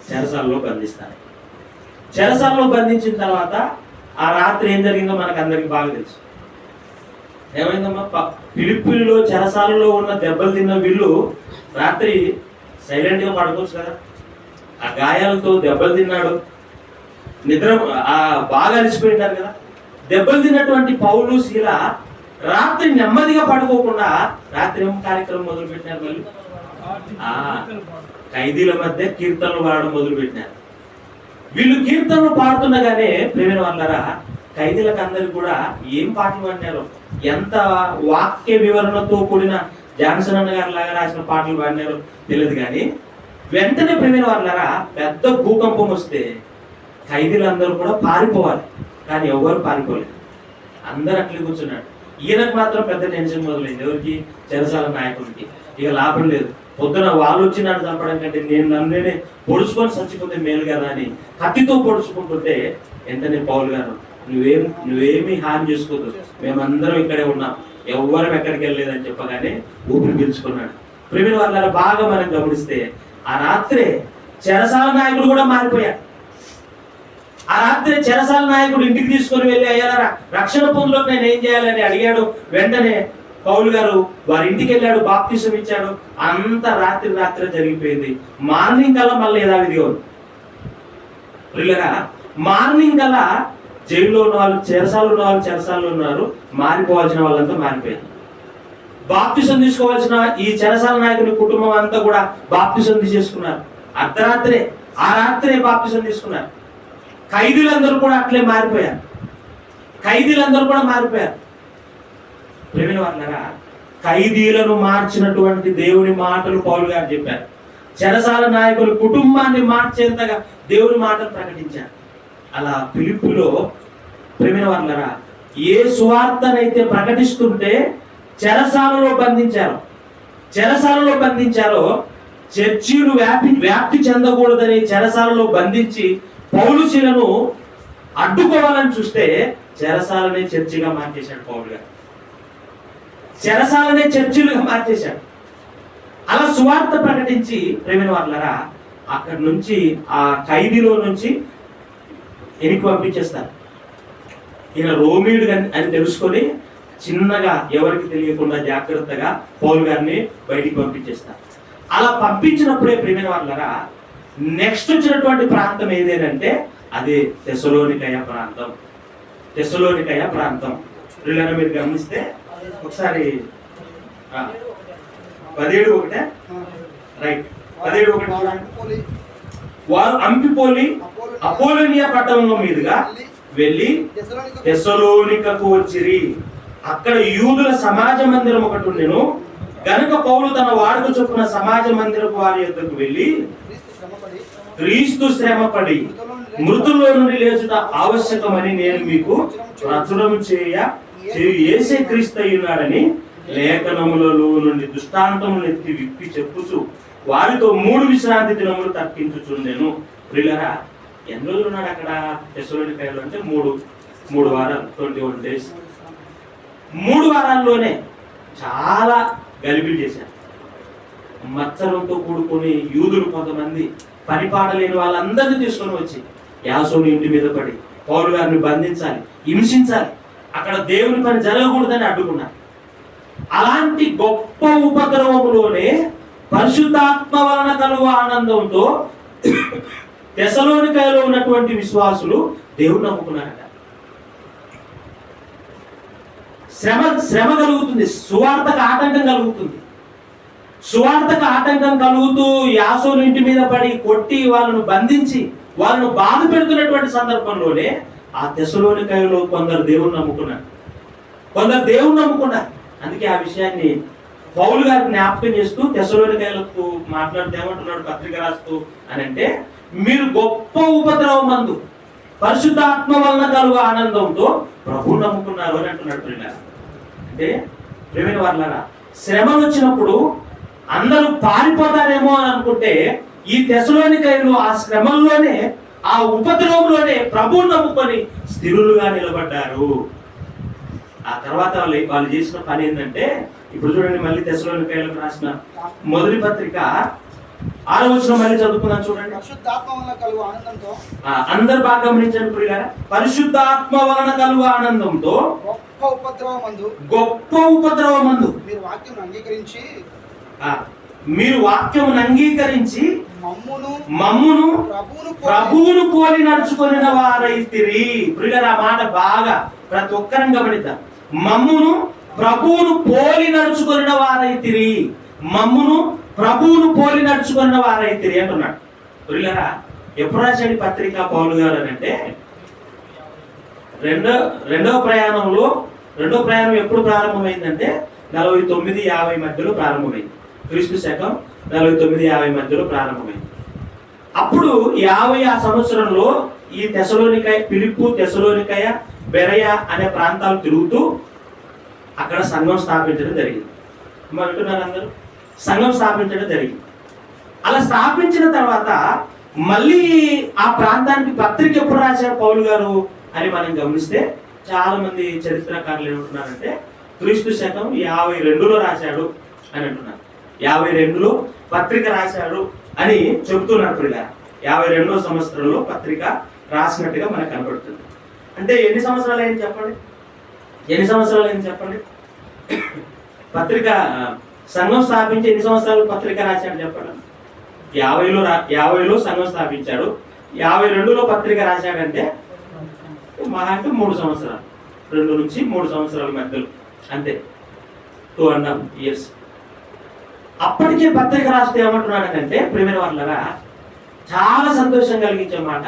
చెరసాలలో బంధిస్తారు. చెరసాలలో బంధించిన తర్వాత ఆ రాత్రి ఏం జరిగిందో మనకు అందరికి బాగా తెలుసు. ఏమైందమ్మా, ఫిలిప్పీలో చెరసాలలో ఉన్న దెబ్బలు తిన్న వీళ్ళు రాత్రి సైలెంట్ గా పడుకోవచ్చు కదా. ఆ గాయాలతో దెబ్బలు తిన్నాడు, నిద్ర బాగా అలసిపోయినారు కదా. దెబ్బలు తిన్నటువంటి పౌలు శీల రాత్రి నెమ్మదిగా పడుకోకుండా రాత్రి ఏం కార్యక్రమం మొదలు పెట్టినారు. మళ్ళీ ఖైదీల మధ్య కీర్తనలు పాడడం మొదలు పెట్టినారు. వీళ్ళు కీర్తనలు పాడుతుండగానే ప్రేమైన వాళ్ళరా, ఖైదీలకు అందరికి కూడా ఏం పాటలు పాడినారు, ఎంత వాక్య వివరణతో కూడిన జాన్సన్ అన్న గారి లాగా రాసిన పాటలు పాడినారో తెలియదు. కానీ వెంటనే ప్రేమైన వాళ్ళరా, పెద్ద భూకంపం వస్తే ఖైదీలందరూ కూడా పారిపోవాలి. కానీ ఎవరు పారిపోలేదు, అందరు అట్లే కూర్చున్నాడు. ఈయనకు మాత్రం పెద్ద టెన్షన్ మొదలైంది. ఎవరికి? చెరసాల నాయకుడికి. ఇక లాభం లేదు, పొద్దున వాళ్ళు వచ్చి నన్ను చంపడం కంటే నేను నన్నునే పొడుచుకొని చచ్చిపోతే మేలు కదా అని కత్తితో పొడుచుకుంటుంటే వెంటనే పౌలు గారు, నువ్వేమీ హాని చేసుకోదు, మేమందరం ఇక్కడే ఉన్నాం, ఎవ్వరం ఎక్కడికి వెళ్ళలేదని చెప్పగానే ఊపిరి పీల్చుకున్నాడు. ప్రేమిన వాళ్ళ బాగా మనం గమనిస్తే ఆ రాత్రే చెరసాల నాయకుడు కూడా మారిపోయాడు. ఆ రాత్రి చెరసాల నాయకుడు ఇంటికి తీసుకొని వెళ్ళి, అయ్యా రక్షణ పొందులోకి నేను ఏం చేయాలని అడిగాడు. వెంటనే పౌలు గారు వారి ఇంటికి వెళ్ళాడు, బాప్తిసం ఇచ్చాడు. అంత రాత్రి జరిగిపోయింది. మార్నింగ్ కల్లా మళ్ళీ యథావిధిగా ఉంది. మార్నింగ్ కల్లా జైల్లో ఉన్న వాళ్ళు చెరసాలలో ఉన్న వాళ్ళు చెరసాలలో ఉన్నారు, మారిపోవాల్సిన వాళ్ళంతా మారిపోయారు. బాప్తిసం తీసుకోవాల్సిన ఈ చెరసాల నాయకుని కుటుంబం అంతా కూడా బాప్తిసం తీసేసుకున్నారు. అర్ధరాత్రే, ఆ రాత్రే బాప్తిసం తీసుకున్నారు. ఖైదీలందరూ కూడా అట్లే మారిపోయారు. ప్రేమిన వాళ్ళరా, ఖైదీలను మార్చినటువంటి దేవుని మాటలు పౌలు గారు చెప్పారు. చెరసాల నాయకులు కుటుంబాన్ని మార్చేంతగా దేవుని మాటలు ప్రకటించారు. అలా ఫిలిప్పులో ప్రేమిన వాళ్ళరా, ఏ సువార్తనైతే ప్రకటిస్తుంటే చెరసాలలో బంధించారో చర్చీలు వ్యాప్తి చెందకూడదని చెరసాలలో బంధించి పౌలుశీలను అడ్డుకోవాలని చూస్తే చెరసాలనే చర్చిగా మార్చేశాడు పౌలు గారు. చెరసాలనే చర్చిలుగా మార్చేశాడు. అలా సువార్త ప్రకటించి ప్రేమిన వాళ్ళరా, అక్కడి నుంచి ఆ ఖైదీలో నుంచి ఎనికి పంపించేస్తారు. ఈయన రోమీయుడు అని తెలుసుకొని చిన్నగా ఎవరికి తెలియకుండా జాగ్రత్తగా పౌలు గారిని బయటికి పంపించేస్తారు. అలా పంపించినప్పుడే ప్రేమిన వాళ్ళరా, నెక్స్ట్ వచ్చినటువంటి ప్రాంతం ఏదేనంటే అది తెస్సలోనికయ ప్రాంతం. మీరు గమనిస్తే ఒకసారి 17:1 రైట్, 17:1 వారు అంపిపోలి అపోలోనియా పట్టణంలో మీదుగా వెళ్ళి తెస్సలోనికకు వచ్చిరి. అక్కడ యూదుల సమాజ మందిరం ఒకటి ఉండెను గనుక పౌలు తన వాడుక చొప్పున సమాజ మందిరపు వారి యొద్దకు వెళ్ళి, క్రీస్తు శ్రమపడి మృతుల్లో నుండి లేచుట ఆవశ్యకమని నేను మీకు ప్రచురము యేసే క్రీస్తు అయ్యున్నాడని లేఖనములలో నుండి దృష్టాంతములు ఎత్తి విప్పి చెప్పుచు వారితో 3 విశ్రాంతి దినములు తర్కించుచుండెను. ప్రియులారా, ఎన్ని రోజులు ఉన్నాడు అక్కడ తెస్సలోనికయలో అంటే 3 వారాలు, 21 days. 3 వారాల్లోనే చాలా గలిబిలి చేశారు. మత్సరంతో కూడుకొని యూదులు కొంతమంది పనిపాట లేని వాళ్ళందరినీ తీసుకొని వచ్చి యాసోని ఇంటి మీద పడి పౌలు గారిని బంధించాలి, హింసించాలి, అక్కడ దేవుని పని జరగకూడదని అడ్డుకున్నారు. అలాంటి గొప్ప ఉపద్రవములోనే పరిశుద్ధాత్మ వలన కలుగు ఆనందంతో తెస్సలోనికయలో ఉన్నటువంటి విశ్వాసులు దేవుని నమ్ముకున్నారట. శ్రమ కలుగుతుంది, సువార్తకు ఆటంకం కలుగుతుంది. సువార్తకు ఆటంకం కలుగుతూ యాసోను ఇంటి మీద పడి కొట్టి వాళ్ళను బంధించి వాళ్ళను బాధ పెడుతున్నటువంటి సందర్భంలోనే ఆ తెస్సలోనికయలో కొందరు దేవుని నమ్ముకున్నారు. అందుకే ఆ విషయాన్ని పౌలు గారు జ్ఞాపకం చేస్తూ తెస్సలోనికయలకు మాట్లాడుతూ ఏమంటున్నాడు పత్రిక రాస్తూ అని అంటే, మీరు గొప్ప ఉపద్రవమందు పరిశుద్ధాత్మ వలన కలుగు ఆనందంతో ప్రభువు నమ్ముకున్నారు అని అంటున్నాడు. ప్రియులారా, అంటే ప్రియమైన వాళ్ళారా, శ్రమలు వచ్చినప్పుడు అందరూ పారిపోతారేమో అని అనుకుంటే ఈ తెస్సలోనికయలు ఆ శ్రమల్లోనే, ఆ ఉపద్రవంలోనే ప్రభువును నమ్ముకొని స్థిరులుగా నిలబడ్డారు. ఆ తర్వాత వాళ్ళు చేసిన పని ఏంటంటే, ఇప్పుడు చూడండి, మళ్ళీ తెస్సలోనికయలకు రాసిన మొదటి పత్రిక 6వ వచనం మళ్ళీ చదువుకున్నాను చూడండి. పరిశుద్ధాత్మ వలన కలుగు ఆనందంతో, అందరు బాగా గమనించండి ప్రియులారా, పరిశుద్ధాత్మ వలన కలుగు ఆనందంతో గొప్ప ఉపద్రవమందు మీరు వాక్యమును అంగీకరించి మమ్మును ప్రభువును పోలి నడుచుకొనిన వారైతిరి. ప్రియులారా, ఆ మాట బాగా ప్రతి ఒక్కరం గమనిద్దాం. మమ్మును ప్రభువును పోలి నడుచుకొనిన వారైతిరి, మమ్మును ప్రభువును పోలి నడుచుకున్న వారైతిరి అంటున్నాడు. ప్రియులారా, ఎప్పుడు రాశాడు పత్రిక పౌలు గారు అని అంటే, రెండవ ప్రయాణం ఎప్పుడు ప్రారంభమైందంటే 49-50 మధ్యలో ప్రారంభమైంది. క్రీస్తు శకం 49-50 మధ్యలో ప్రారంభమైంది. అప్పుడు 50 సంవత్సరంలో ఈ తెస్సలోనికయ, ఫిలిప్పు, తెస్సలోనికయ, బెరయ అనే ప్రాంతాలు తిరుగుతూ అక్కడ సంఘం స్థాపించడం జరిగింది. అంటున్నారు అందరూ, సంఘం స్థాపించడం జరిగింది. అలా స్థాపించిన తర్వాత మళ్ళీ ఆ ప్రాంతానికి పత్రిక ఎప్పుడు రాశారు పౌలు గారు అని మనం గమనిస్తే, చాలా మంది చరిత్రకారులు ఏమంటున్నారంటే క్రీస్తు శకం 52లో రాశాడు అని అంటున్నారు. 52లో పత్రిక రాశాడు అని చెబుతున్నారు. పిల్లలు 52వ సంవత్సరంలో పత్రిక రాసినట్టుగా మనకు కనబడుతుంది. అంటే ఎన్ని సంవత్సరాలు అయింది చెప్పండి? పత్రిక సంఘం స్థాపించి ఎన్ని సంవత్సరాలు పత్రిక రాశాడు చెప్పండి? 50లో సంఘం స్థాపించాడు, 52లో పత్రిక రాశాడంటే మహా అంటే 3 సంవత్సరాలు, 2 నుంచి 3 సంవత్సరాల మధ్యలో, అంతే, 2.5 years. అప్పటికే పత్రిక రాస్తే ఏమంటున్నాడంటే, ప్రియమైన వాళ్ళరా, చాలా సంతోషం కలిగించే మాట.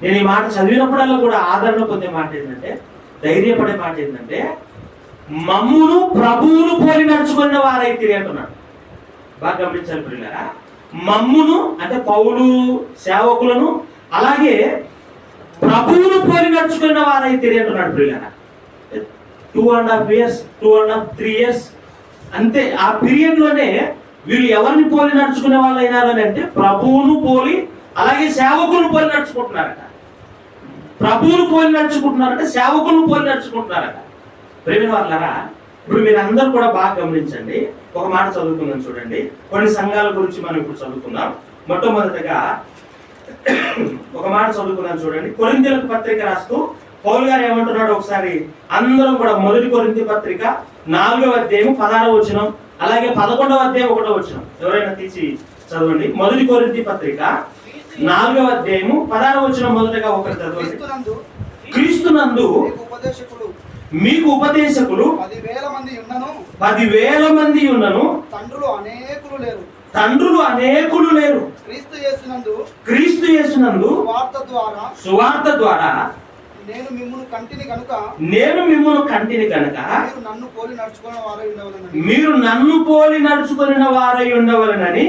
నేను ఈ మాట చదివినప్పుడల్లా కూడా ఆదరణ పొందే మాట ఏంటంటే, ధైర్యపడే మాట ఏంటంటే, మమ్మును ప్రభువును పోలి నడుచుకున్న వారైతే అంటున్నాడు. బాగా గమనించాలి ప్రియులారా, మమ్మును అంటే పౌలు సేవకులను, అలాగే ప్రభువును పోలి నడుచుకున్న వారైతే అంటున్నాడు ప్రియులారా. 2.5 years, 2.5-3 years అంతే. ఆ పీరియడ్ లోనే వీళ్ళు ఎవరిని పోలి నడుచుకునే వాళ్ళు అయినారు అని అంటే, ప్రభువును పోలి అలాగే సేవకులను పోలి నడుచుకుంటున్నారట. ప్రభువును పోలి నడుచుకుంటున్నారట, సేవకులను పోలి నడుచుకుంటున్నారట. ప్రేమ వాళ్ళారా, ఇప్పుడు మీరు అందరూ కూడా బాగా గమనించండి. ఒక మాట చదువుకుందాం చూడండి. కొన్ని సంఘాల గురించి మనం ఇప్పుడు చదువుకుందాం. మొట్టమొదటిగా ఒక మాట చదువుకుందాం చూడండి. కొరింథీయులకు పత్రిక రాస్తూ పౌలు గారు ఏమంటున్నాడు ఒకసారి అందరం కూడా. మొదటి కొరింథీ పత్రిక 4వ అధ్యాయం 16వ వచనం, అలాగే 11వ అధ్యాయం 1వ వచనం ఎవరైనా తీసి చదవండి. మొదటి కొరింథీ పత్రిక 4వ అధ్యాయం 16వ వచనం మొదటగా ఒకరు చదవండి. క్రీస్తునందు మీకు ఉపదేశకులు 10,000 మంది ఉన్నను, తండ్రులు అనేకులు లేరు. క్రీస్తు యేసునందు సువార్త ద్వారా నేను మిమ్మును కంటిని కనుక మీరు నన్ను పోలి నడుచుకున్న వారై ఉండవలనని.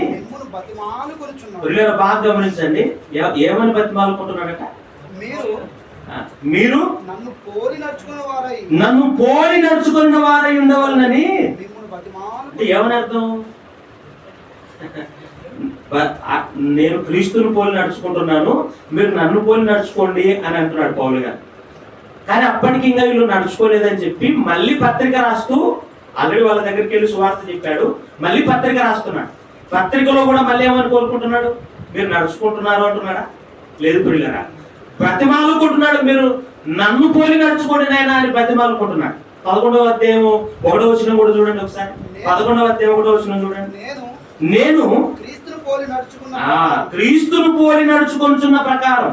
బాగా గమనించండి, ఏమని బతిమాలుకుంటున్నాడట? మీరు నన్ను పోలి నడుచుకున్న వారై ఉండవలనని. ఏమని అర్థం? నేను క్రీస్తుని పోలి నడుచుకుంటున్నాను, మీరు నన్ను పోలి నడుచుకోండి అని అంటున్నాడు పౌలు గారు. కానీ అప్పటికి ఇంకా వీళ్ళు నడుచుకోలేదని చెప్పి మళ్ళీ పత్రిక రాస్తూ, ఆల్రెడీ వాళ్ళ దగ్గరికి వెళ్ళి సువార్త చెప్పాడు, మళ్ళీ పత్రిక రాస్తున్నాడు. పత్రికలో కూడా మళ్ళీ ఏమని కోరుకుంటున్నాడు? మీరు నడుచుకుంటున్నారు అంటున్నాడా? లేదు ప్రియులారా, బ్రతిమాలుకుంటున్నాడు. మీరు నన్ను పోలి నడుచుకోండి నాయనా అని బ్రతిమాలుకుంటున్నాడు. 11వ అధ్యాయం 1వ వచనం కూడా చూడండి ఒకసారి. 11వ అధ్యాయం 1వ వచనం చూడండి. నేను పోలి నడుచుకున్న క్రీస్తును పోలి నడుచుకొనుచున్న ప్రకారం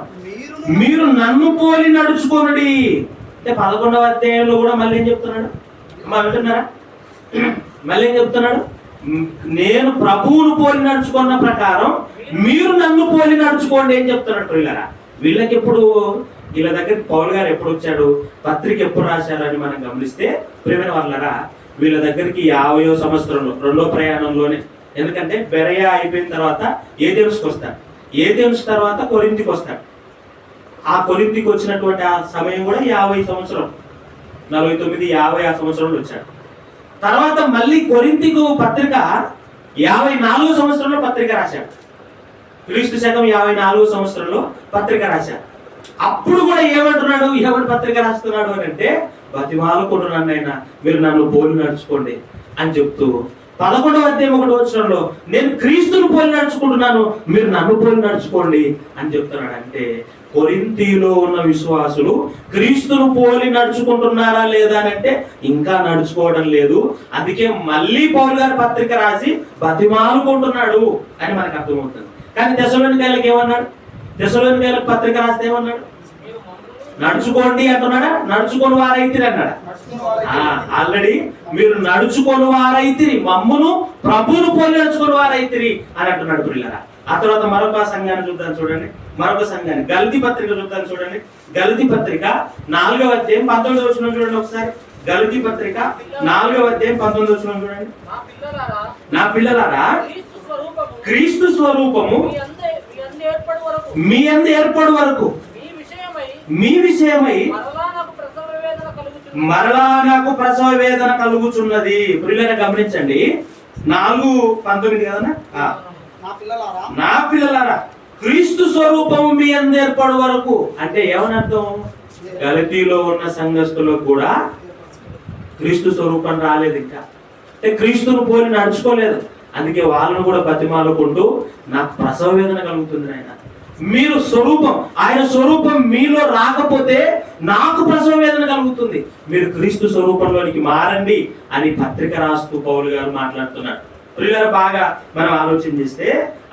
మీరు నన్ను పోలి నడుచుకొనుడి. అంటే 11వ అధ్యాయంలో కూడా మళ్ళీ ఏం చెప్తున్నాడు? వింటున్నారా? మళ్ళీ ఏం చెప్తున్నాడు? నేను ప్రభువును పోలి నడుచుకున్న ప్రకారం మీరు నన్ను పోలి నడుచుకోండి ఏం చెప్తున్నట్టు వీళ్ళరా. వీళ్ళకి ఎప్పుడు వీళ్ళ దగ్గరికి పౌలు గారు ఎప్పుడు వచ్చాడు, పత్రిక ఎప్పుడు రాశారు అని మనం గమనిస్తే ప్రియమైన వాళ్ళరా, వీళ్ళ దగ్గరికి 50వ సంవత్సరంలో 2వ ప్రయాణంలోనే. ఎందుకంటే బెరయా అయిపోయిన తర్వాత ఏథెన్స్కి వస్తాడు, ఏథెన్స్ తర్వాత కొరింథీకి వస్తాడు. ఆ కొరింథీకి వచ్చినటువంటి ఆ సమయం కూడా 50 సంవత్సరం, 49 50 ఆ సంవత్సరంలో వచ్చాడు. తర్వాత మళ్ళీ కొరింథీకు పత్రిక 54వ సంవత్సరంలో పత్రిక రాశాడు. క్రీస్తు శకం 54వ సంవత్సరంలో పత్రిక రాశాడు. అప్పుడు కూడా ఏమంటున్నాడు, ఎవరి పత్రిక రాస్తున్నాడు అని అంటే, బతిమాలుకుంటున్నాను అయినా మీరు నన్ను పోలి నడుచుకోండి అని చెప్తూ 11వ అధ్యాయం 1వ వచనంలో నేను క్రీస్తును పోలి నడుచుకుంటున్నాను మీరు నన్ను పోలి నడుచుకోండి అని చెప్తున్నాడు. అంటే కొరింథీలో ఉన్న విశ్వాసులు క్రీస్తును పోలి నడుచుకుంటున్నారా లేదా అని అంటే ఇంకా నడుచుకోవడం లేదు. అందుకే మళ్ళీ పౌలు గారు పత్రిక రాసి బతిమాలుకుంటున్నాడు అని మనకు అర్థమవుతుంది. కానీ తెస్సలోనికైలకు ఏమన్నాడు? తెస్సలోనికైలకు పత్రిక రాస్తే ఏమన్నాడు? నడుచుకోండి అంటున్నాడా? నడుచుకొని వారైతిరి అన్నాడా? ఆల్రెడీ మీరు నడుచుకొని వారైతిరి, మమ్మును ప్రభువును పోలి నడుచుకొని వారైతిరి అని అంటున్నాడు పిల్లరా. ఆ తర్వాత మరొక సంఘాన్ని చూద్దాం చూడండి, మరొక సంఘాన్ని గలతీ పత్రిక చూద్దాం చూడండి. గలతీ పత్రిక 4వ అధ్యాయం 19వ వచనం చూడండి ఒకసారి. గలతీ పత్రిక 4వ అధ్యాయం 19వ వచనం చూడండి. నా పిల్లలారా క్రీస్తు స్వరూపము మీ యందు ఏర్పడు వరకు మీ విషయమై మరలా నాకు ప్రసవ వేదన కలుగుచున్నది. పిల్లలను గమనించండి, 4:19 కదా. నా పిల్లలారా క్రీస్తు స్వరూపము మీ యందు ఏర్పడు వరకు అంటే ఏమని అర్థం? గలతీలో ఉన్న సంఘస్థులకు కూడా క్రీస్తు స్వరూపం రాలేదు, ఇంకా అంటే క్రీస్తును పోలి నడుచుకోలేదు. అందుకే వాళ్ళను కూడా బతిమాలుకుంటూ నాకు ప్రసవ వేదన కలుగుతుంది ఆయన, మీరు స్వరూపం ఆయన స్వరూపం మీలో రాకపోతే నాకు ప్రసవ వేదన కలుగుతుంది, మీరు క్రీస్తు స్వరూపంలోనికి మారండి అని పత్రిక రాస్తూ పౌలు గారు మాట్లాడుతున్నాడు. ప్రియులారా, బాగా మనం ఆలోచన చేస్తే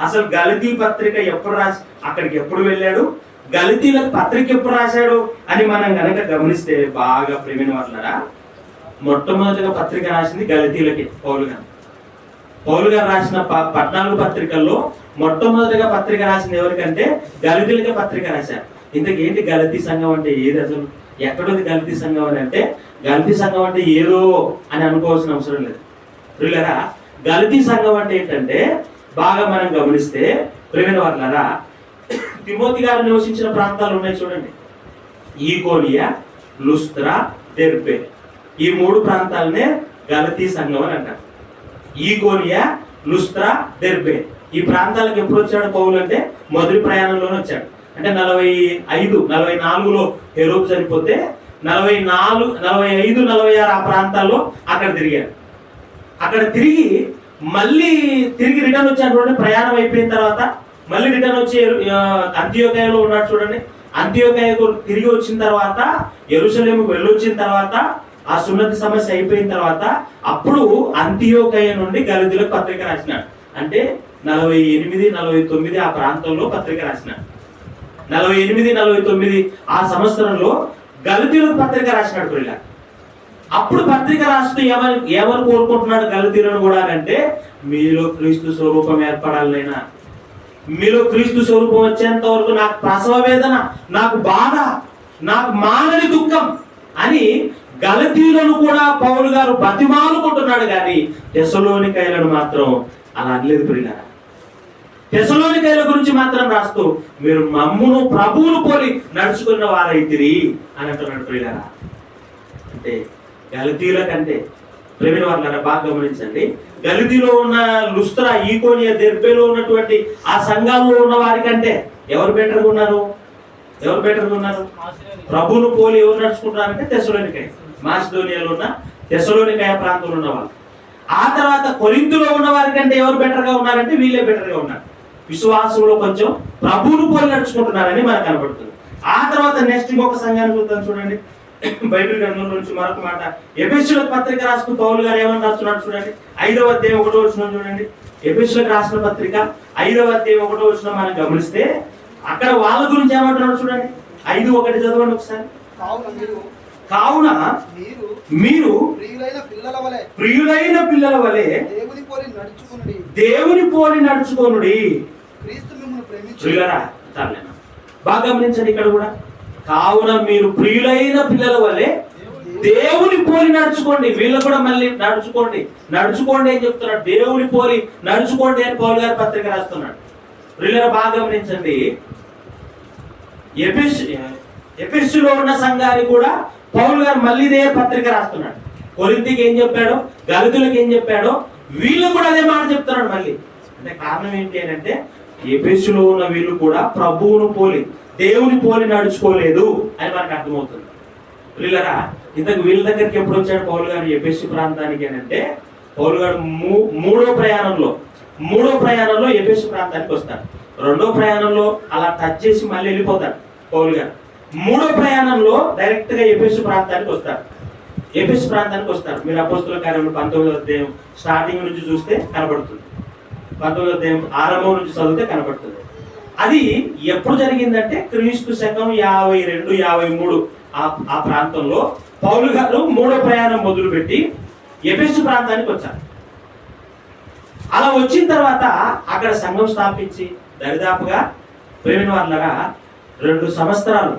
అసలు గలతీ పత్రిక ఎప్పుడు రాసి అక్కడికి ఎప్పుడు వెళ్ళాడు, గలతీలకు పత్రిక ఎప్పుడు రాశాడు అని మనం గనక గమనిస్తే బాగా ప్రేమైన వాళ్ళరా, మొట్టమొదటిగా పత్రిక రాసింది గలతీలకి పౌలు గారు. పౌలు గారు రాసిన 14 పత్రికల్లో మొట్టమొదటిగా పత్రిక రాసింది ఎవరికంటే గలతీలకే పత్రిక రాశారు. ఇంతకీ ఏంటి గలతీ సంఘం అంటే ఏది, అసలు ఎక్కడుంది గలతీ సంఘం అని అంటే, గలతీ సంఘం అంటే ఏదో అని అనుకోవాల్సిన అవసరం లేదు. ప్రియులారా, గలతీ సంఘం అంటే ఏంటంటే బాగా మనం గమనిస్తే ప్రేమైన వాళ్ళరా, తిమోతి గారు నివసించిన ప్రాంతాలు ఉన్నాయి చూడండి. ఈకోనియా, లుస్త్రా, దెర్బే, ఈ 3 ప్రాంతాలనే గలతీ సంఘం అని అంటారు. ఈకోనియా, లుస్త్రా, దెర్బే ఈ ప్రాంతాలకు ఎప్పుడు వచ్చాడు పౌలు అంటే మొదటి ప్రయాణంలోనే వచ్చాడు. అంటే 44లో హెరోదు చనిపోతే 45, 46 ఆ ప్రాంతాల్లో అక్కడ తిరిగాడు. అక్కడ తిరిగి మళ్ళీ తిరిగి రిటర్న్ వచ్చాడు చూడండి. ప్రయాణం అయిపోయిన తర్వాత మళ్ళీ రిటర్న్ వచ్చి అంతియోకయలో ఉన్నాడు చూడండి. అంతియోకయకు తిరిగి వచ్చిన తర్వాత యెరూషలేముకు వెళ్ళొచ్చిన తర్వాత ఆ సున్నతి సమస్య అయిపోయిన తర్వాత అప్పుడు అంతియోకయ నుండి గలతీలకు పత్రిక రాసినాడు. అంటే 48, 49 ఆ ప్రాంతంలో పత్రిక రాసినాడు. 48, 49 ఆ సంవత్సరంలో గలతీలకు పత్రిక రాసినాడు పిల్ల. అప్పుడు పత్రిక రాస్తూ ఏమని కోరుకుంటున్నాడు గలతీలను కూడా అంటే, మీలో క్రీస్తు స్వరూపం ఏర్పడాలైనా, మీలో క్రీస్తు స్వరూపం వచ్చేంత వరకు నాకు ప్రసవ వేదన, నాకు బాధ, నాకు మానని దుఃఖం అని గలతీలను కూడా పౌలు గారు బతిమాలుకుంటున్నాడు. కానీ తెస్సలోనికైలను మాత్రం అలా అనలేదు ప్రియులారా. తెస్సలోనికైల గురించి మాత్రం రాస్తూ మీరు మమ్మును ప్రభువును పోలి నడుచుకున్న వారైతిరి అని అంటున్నాడు ప్రియులారా. అంటే గలతీల కంటే ప్రేమిన వాళ్ళారా బాగా గమనించండి, గలతీలో ఉన్న లుస్త్రా, ఈకోనియా, దెర్బేలో ఉన్నటువంటి ఆ సంఘాల్లో ఉన్న వారి కంటే ఎవరు బెటర్గా ఉన్నారు? ఎవరు బెటర్గా ఉన్నారు? ప్రభువును పోలి ఎవరు నడుచుకుంటారంటే తెస్సలోనికై, మాసిదోనియాలో ఉన్న తెస్సలోనికయ ప్రాంతంలో ఉన్న వాళ్ళు. ఆ తర్వాత కొరింథులో ఉన్న వారి కంటే ఎవరు బెటర్గా ఉన్నారంటే వీళ్ళే బెటర్గా ఉన్నారు. విశ్వాసంలో కొంచెం ప్రభువును పోలి నడుచుకుంటున్నారని మనకు కనబడుతుంది. ఆ తర్వాత నెక్స్ట్ ఇంకొక సంఘాన్ని చూద్దాం చూడండి. బైబిల్ గ్రంథంలో నుంచి మరొక మాట ఎఫెసీయులకు పత్రిక రాస్తూ పౌలు గారు ఏమని రాస్తున్నాడు చూడండి. 5వ అధ్యాయం 1వ వచనం చూడండి. ఎఫెసీయులకు రాసిన పత్రిక 5వ అధ్యాయం 1వ వచనం మనం గమనిస్తే అక్కడ వాళ్ళ గురించి ఏమంటున్నాడు చూడండి. 5:1 చదవండి ఒకసారి. కావున మీరు ప్రియులైన పిల్లల వలె దేవుని పోలి నడుచుకొనుడి. ప్రియులరా, బాగా గమనించండి ఇక్కడ కూడా. కావున మీరు ప్రియులైన పిల్లల వలె దేవుని పోలి నడుచుకోండి. వీళ్ళు కూడా మళ్ళీ నడుచుకోండి అని చెప్తున్నాడు. దేవుని పోలి నడుచుకోండి అని పౌలు గారి పత్రిక రాస్తున్నాడు. ప్రియులరా, బాగా గమనించండి. ఎఫెసులో ఉన్న సంఘానికి కూడా పౌలు గారు మళ్ళీ ఇదే పత్రిక రాస్తున్నాడు. కొరింథీకి ఏం చెప్పాడో, గలతీయులకు ఏం చెప్పాడో వీళ్ళు కూడా అదే మాట చెప్తున్నాడు మళ్ళీ. అంటే కారణం ఏంటి అని అంటే ఎఫెసులో ఉన్న వీళ్ళు కూడా ప్రభువును పోలి దేవుని పోలి నడుచుకోలేదు అని మనకు అర్థమవుతుంది. ప్రియులరా, ఇంతకు వీళ్ళ దగ్గరికి ఎప్పుడు వచ్చాడు పౌలు గారు ఎఫెసు ప్రాంతానికి అని అంటే పౌలు గారు మూడో ప్రయాణంలో ఎఫెసు ప్రాంతానికి వస్తాడు. 2వ ప్రయాణంలో అలా టచ్ చేసి మళ్ళీ వెళ్ళిపోతాడు పౌలు గారు. 3వ ప్రయాణంలో డైరెక్ట్ గా ఎఫెసు ప్రాంతానికి వస్తారు. మీరు అపోస్తల కార్యములు 19వ అధ్యాయం స్టార్టింగ్ నుంచి చూస్తే కనబడుతుంది. 19వ అధ్యాయం ఆరంభం నుంచి చదివితే కనబడుతుంది. అది ఎప్పుడు జరిగిందంటే క్రీస్తు శకం 52-53 ఆ ప్రాంతంలో పౌలు గారు 3వ ప్రయాణం మొదలుపెట్టి ఎఫెసు ప్రాంతానికి వచ్చారు. అలా వచ్చిన తర్వాత అక్కడ సంఘం స్థాపించి దరిదాపుగా ప్రేమిన వాళ్ళగా 2 సంవత్సరాలకు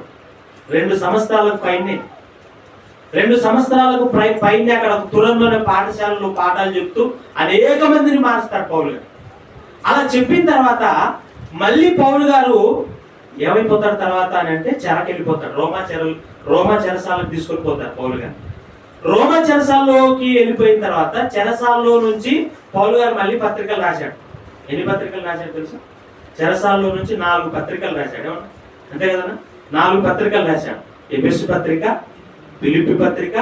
పైన అక్కడ తురంలోనే పాఠశాలలో పాఠాలు చెప్తూ అనేక మందిని మారుస్తాడు పౌలు గారు. అలా చెప్పిన తర్వాత మళ్ళీ పౌలు గారు ఏమైపోతాడు తర్వాత అని అంటే చెరకెళ్ళిపోతాడు. రోమా చెరసాలకు తీసుకొని పోతారు పౌలు గారు. రోమా చెరసాల్లోకి వెళ్ళిపోయిన తర్వాత చెరసాల్లో నుంచి పౌలు గారు మళ్ళీ పత్రికలు రాశాడు. ఎన్ని పత్రికలు రాశాడు తెలుసా? చెరసాల్లో నుంచి 4 పత్రికలు రాశాడు. ఏమన్నా అంతే కదా? 4 పత్రికలు రాశాడు. ఎఫెసు పత్రిక, ఫిలిప్పి పత్రిక,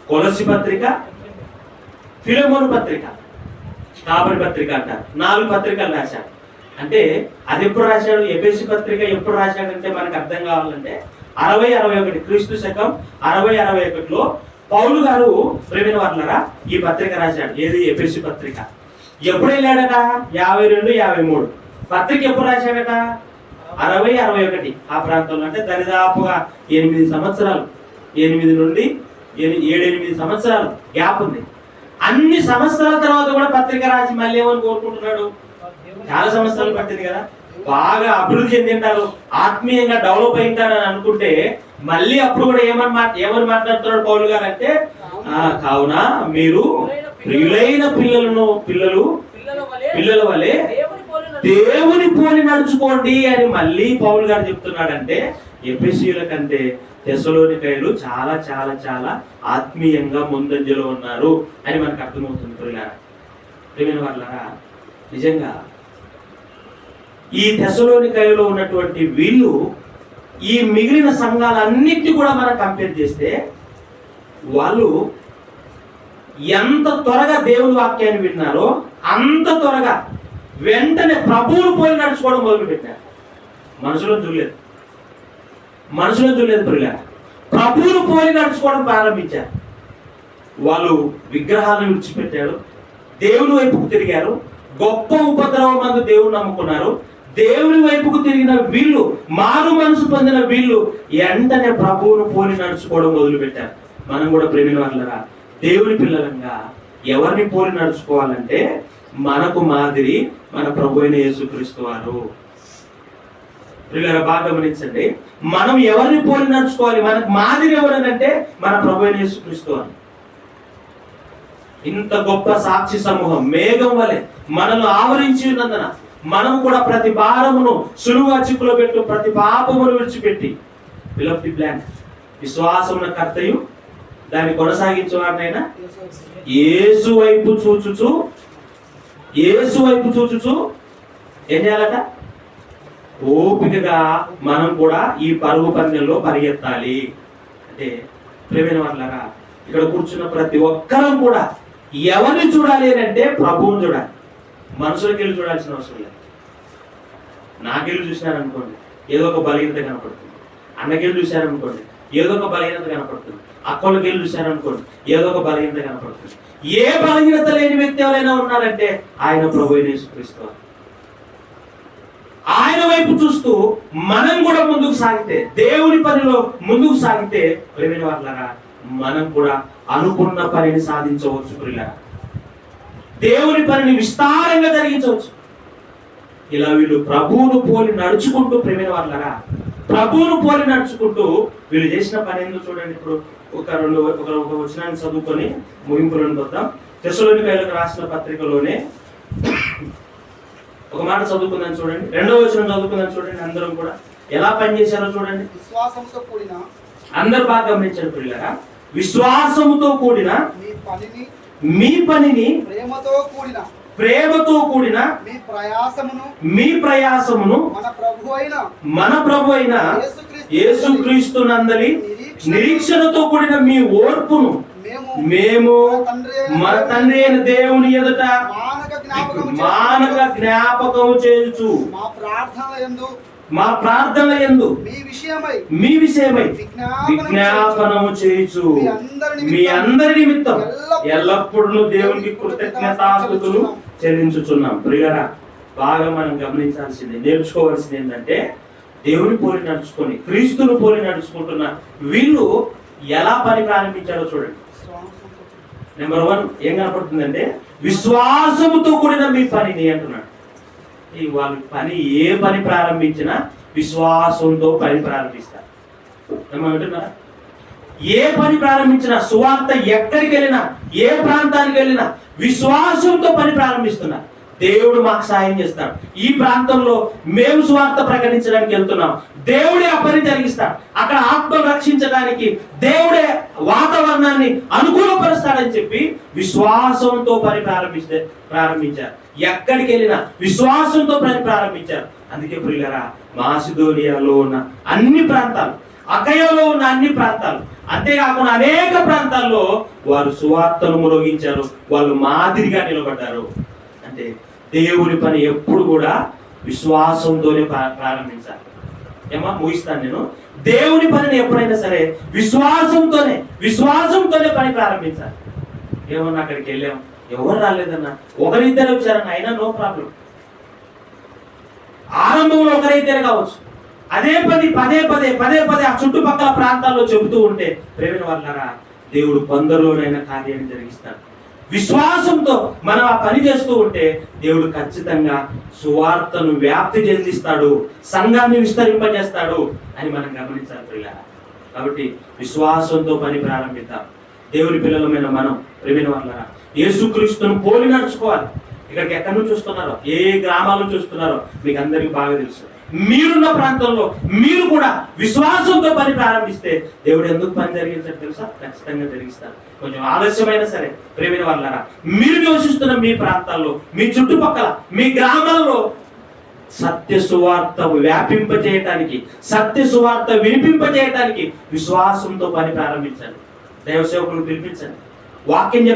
కొలసి పత్రిక, ఫిలెమోను పత్రిక, కాబరి పత్రిక అంటారు. 4 పత్రికలు రాశాడు. అంటే అది ఎప్పుడు రాశాడు? ఎఫెసు పత్రిక ఎప్పుడు రాశాడంటే మనకు అర్థం కావాలంటే 60-61 క్రీస్తు శకం 60-61లో పౌలు గారు ప్రేమిన వాళ్ళరా ఈ పత్రిక రాశాడు. ఏది? ఎఫెసు పత్రిక. ఎప్పుడు వెళ్ళాడట? 52-53 పత్రిక ఎప్పుడు రాశాడట? 60-61 ఆ ప్రాంతంలో. అంటే దరిదాపుగా 8 సంవత్సరాలు, 8 నుండి 7-8 సంవత్సరాలు గ్యాప్ ఉంది. అన్ని సంవత్సరాల తర్వాత కూడా పత్రిక రాసి మళ్ళీ ఏమని కోరుకుంటున్నాడు? చాలా సంవత్సరాలు పట్టింది కదా, బాగా అభివృద్ధి చెందింటారు, ఆత్మీయంగా డెవలప్ అయింటారని అనుకుంటే మళ్ళీ అప్పుడు కూడా ఏమని మాట్లాడుతున్నాడు పౌలు గారు అంటే కావున మీరు ప్రియులైన పిల్లల వలె దేవుని పోలి నడుచుకోండి అని మళ్ళీ పౌలు గారు చెప్తున్నాడంటే ఎఫెసీయుల కంటే తెస్సలోనికైలు చాలా చాలా చాలా ఆత్మీయంగా ముందంజలో ఉన్నారు అని మనకు అర్థమవుతుంది. ప్రియమైన వాళ్ళారా, నిజంగా ఈ తెస్సలోనికైలో ఉన్నటువంటి వీళ్ళు ఈ మిగిలిన సంఘాలన్నిటిని కూడా మనం కంపేర్ చేస్తే వాళ్ళు ఎంత త్వరగా దేవుని వాక్యాన్ని విన్నారో అంత త్వరగా వెంటనే ప్రభువును పోలి నడుచుకోవడం మొదలు పెట్టారు. మనుషులను చూడలేదు ప్రియులారా, ప్రభువును పోలి నడుచుకోవడం ప్రారంభించారు. వాళ్ళు విగ్రహాలను విడిచిపెట్టారు, దేవుని వైపుకు తిరిగారు, గొప్ప ఉపద్రవం మందు దేవుని నమ్ముకున్నారు. దేవుని వైపుకు తిరిగిన వీళ్ళు, మారు మనసు పొందిన వీళ్ళు వెంటనే ప్రభువును పోలి నడుచుకోవడం మొదలు పెట్టారు. మనం కూడా ప్రేమిన వాళ్ళరా దేవుని పిల్లలంగా ఎవరిని పోలి నడుచుకోవాలంటే మనకు మాదిరి మన ప్రభు అయిన యేసుక్రీస్తు వారు. బాగా గమనించండి, మనం ఎవరిని పోలి నడుచుకోవాలి? మనకు మాదిరి ఎవరనంటే మన ప్రభు అయిన యేసుక్రీస్తు వారు. ఇంత గొప్ప సాక్షి సమూహం మేఘం వలె మనల్ని ఆవరించి ఉన్నందున మనం కూడా ప్రతి భారమును సులువుగా చిక్కులో పెట్టు, ప్రతి పాపమును విడిచిపెట్టి విశ్వాసమున కర్తయు దాన్ని కొనసాగించేవాడినైనా యేసు వైపు చూచుచు ఏం చేయాలట? ఓపికగా మనం కూడా ఈ పరుగు పందెంలో పరిగెత్తాలి. అంటే ప్రేమైన వాళ్ళరా, ఇక్కడ కూర్చున్న ప్రతి ఒక్కరం కూడా ఎవరిని చూడాలి అని అంటే ప్రభువుని చూడాలి. మనుషులకి వెళ్ళి చూడాల్సిన అవసరం లేదు. నాకెళ్ళి చూసినారనుకోండి ఏదో ఒక బలహీనత కనపడుతుంది, అన్నకెళ్ళి చూశారనుకోండి ఏదో ఒక బలహీనత కనపడుతుంది. అక్కడికి వెళ్ళి చూశారనుకోండి, ఏదో ఒక బలహీనత కనపడుతుంది. ఏ బలహీనత లేని వ్యక్తి ఎవరైనా ఉన్నారంటే ఆయన ప్రభువైన యేసుక్రీస్తు వారు. ఆయన వైపు చూస్తూ మనం కూడా ముందుకు సాగితే, దేవుని పనిలో ముందుకు సాగితే ప్రియమైన వాళ్ళరా, మనం కూడా అనుకున్న పనిని సాధించవచ్చు. ప్రియులారా, దేవుని పనిని విస్తారంగా జరిగించవచ్చు. ఇలా వీళ్ళు ప్రభువును పోలి నడుచుకుంటూ, ప్రియమైన వాళ్ళరా, ప్రభువును పోలి నడుచుకుంటూ వీళ్ళు చేసిన పని ఏందో చూడండి. ఇప్పుడు ఒక వచనాన్ని చదువుకొని ముగింపులను వద్దాం. తెస్సలోనికైలకు రాసిన పత్రికలోనే ఒక మాట చదువుకుందని చూడండి, 2వ వచనం చదువుకుందని చూడండి. అందరం కూడా ఎలా పనిచేశారో చూడండి. విశ్వాసంతో కూడిన, అందరు బాగా గమనించారు పిల్లరా, విశ్వాసముతో కూడిన మీ పనిని ప్రేమతో కూడిన మీ ప్రయాసమును మన ప్రభు అయిన యేసుక్రీస్తు నందలి నిరీక్షణతో కూడిన మీ ఓర్పును మేము మన తండ్రి అయిన దేవుని ఎదుట మానక జ్ఞాపకం చేయుచు మా ప్రార్థన యందు మీ విషయమై విజ్ఞాపనము చేయుచు మీ అందరి నిమిత్తం ఎల్లప్పుడూ దేవునికి కృతజ్ఞతాస్తుతులు చెల్లించుచున్నాం. ప్రియులారా, బాగా మనం గమనించాల్సింది, నేర్చుకోవాల్సింది ఏంటంటే, దేవుని పోలి నడుచుకొని క్రీస్తును పోలి నడుచుకుంటున్న వీళ్ళు ఎలా పని ప్రారంభించారో చూడండి. నెంబర్ 1 ఏం కనపడుతుందంటే, విశ్వాసముతో కూడిన మీ పనిని అంటున్నాడు. ఈ వాళ్ళు పని, ఏ పని ప్రారంభించినా విశ్వాసంతో పని ప్రారంభిస్తారు. ఏమంటున్నారా? ఏ పని ప్రారంభించినా, సువార్త ఎక్కడికి వెళ్ళినా, ఏ ప్రాంతానికి వెళ్ళినా విశ్వాసంతో పని ప్రారంభిస్తున్నారు. దేవుడు మాకు సాయం చేస్తాడు. ఈ ప్రాంతంలో మేము సువార్త ప్రకటించడానికి వెళ్తున్నాం, దేవుడే ఆ పని జరిగిస్తాడు. అక్కడ ఆత్మను రక్షించడానికి దేవుడే వాతావరణాన్ని అనుకూలపరుస్తాడని చెప్పి విశ్వాసంతో పని ప్రారంభించారు. ఎక్కడికి వెళ్ళినా విశ్వాసంతో పని ప్రారంభించారు. అందుకే ప్రియులారా, మాసిదోనియాలో ఉన్న అన్ని ప్రాంతాలు, అకయలో ఉన్న అన్ని ప్రాంతాలు, అంతేకాకుండా అనేక ప్రాంతాల్లో వారు సువార్తను మ్రోగించారు. వాళ్ళు మాదిరిగా నిలబడ్డారు. అంటే దేవుని పని ఎప్పుడు కూడా విశ్వాసంతోనే ప్రారంభించాలి. ఏమా ముగిస్తాను నేను. దేవుని పనిని ఎప్పుడైనా సరే విశ్వాసంతోనే పని ప్రారంభించాలి. ఏమన్నా అక్కడికి వెళ్ళాం, ఎవరు రాలేదన్నా, ఒకరిద్దరు వచ్చారన్న, అయినా నో ప్రాబ్లం. ఆరంభంలో ఒకరైతేనే కావచ్చు, అదే పని పదే ఆ చుట్టుపక్కల ప్రాంతాల్లో చెబుతూ ఉంటే ప్రేమ వాళ్ళారా, దేవుడు కొందరిలోనైనా కార్యాన్ని జరిగిస్తాడు. విశ్వాసంతో మనం ఆ పని చేస్తూ ఉంటే దేవుడు ఖచ్చితంగా సువార్తను వ్యాప్తి చెందిస్తాడు, సంఘాన్ని విస్తరింపజేస్తాడు అని మనం గమనించాలి ప్రియులారా. కాబట్టి విశ్వాసంతో పని ప్రారంభిద్దాం. దేవుని పిల్లలమైన మనం ప్రేమ వాళ్ళారా, యేసుక్రీస్తును పోలి నడుచుకోవాలి. ఇక్కడికి ఎక్కడి నుంచి చూస్తున్నారో, ఏ గ్రామాల నుంచి చూస్తున్నారో మీకు అందరికీ బాగా తెలుసు. మీరున్న ప్రాంతంలో మీరు కూడా విశ్వాసంతో పని ప్రారంభిస్తే దేవుడు ఎందుకు పని జరిగించాడు తెలుసా? ఖచ్చితంగా జరిగిస్తాడు. కొంచెం ఆలస్యమైనా సరే ప్రేమైన వాళ్ళారా, మీరు నివసిస్తున్న మీ ప్రాంతాల్లో, మీ చుట్టుపక్కల, మీ గ్రామాల్లో సత్య సువార్త వ్యాపింపజేయటానికి, సత్య సువార్త వినిపింపజేయటానికి విశ్వాసంతో పని ప్రారంభించండి. దైవ సేవకులు పిలిపించండి, వాక్యం చెప్పి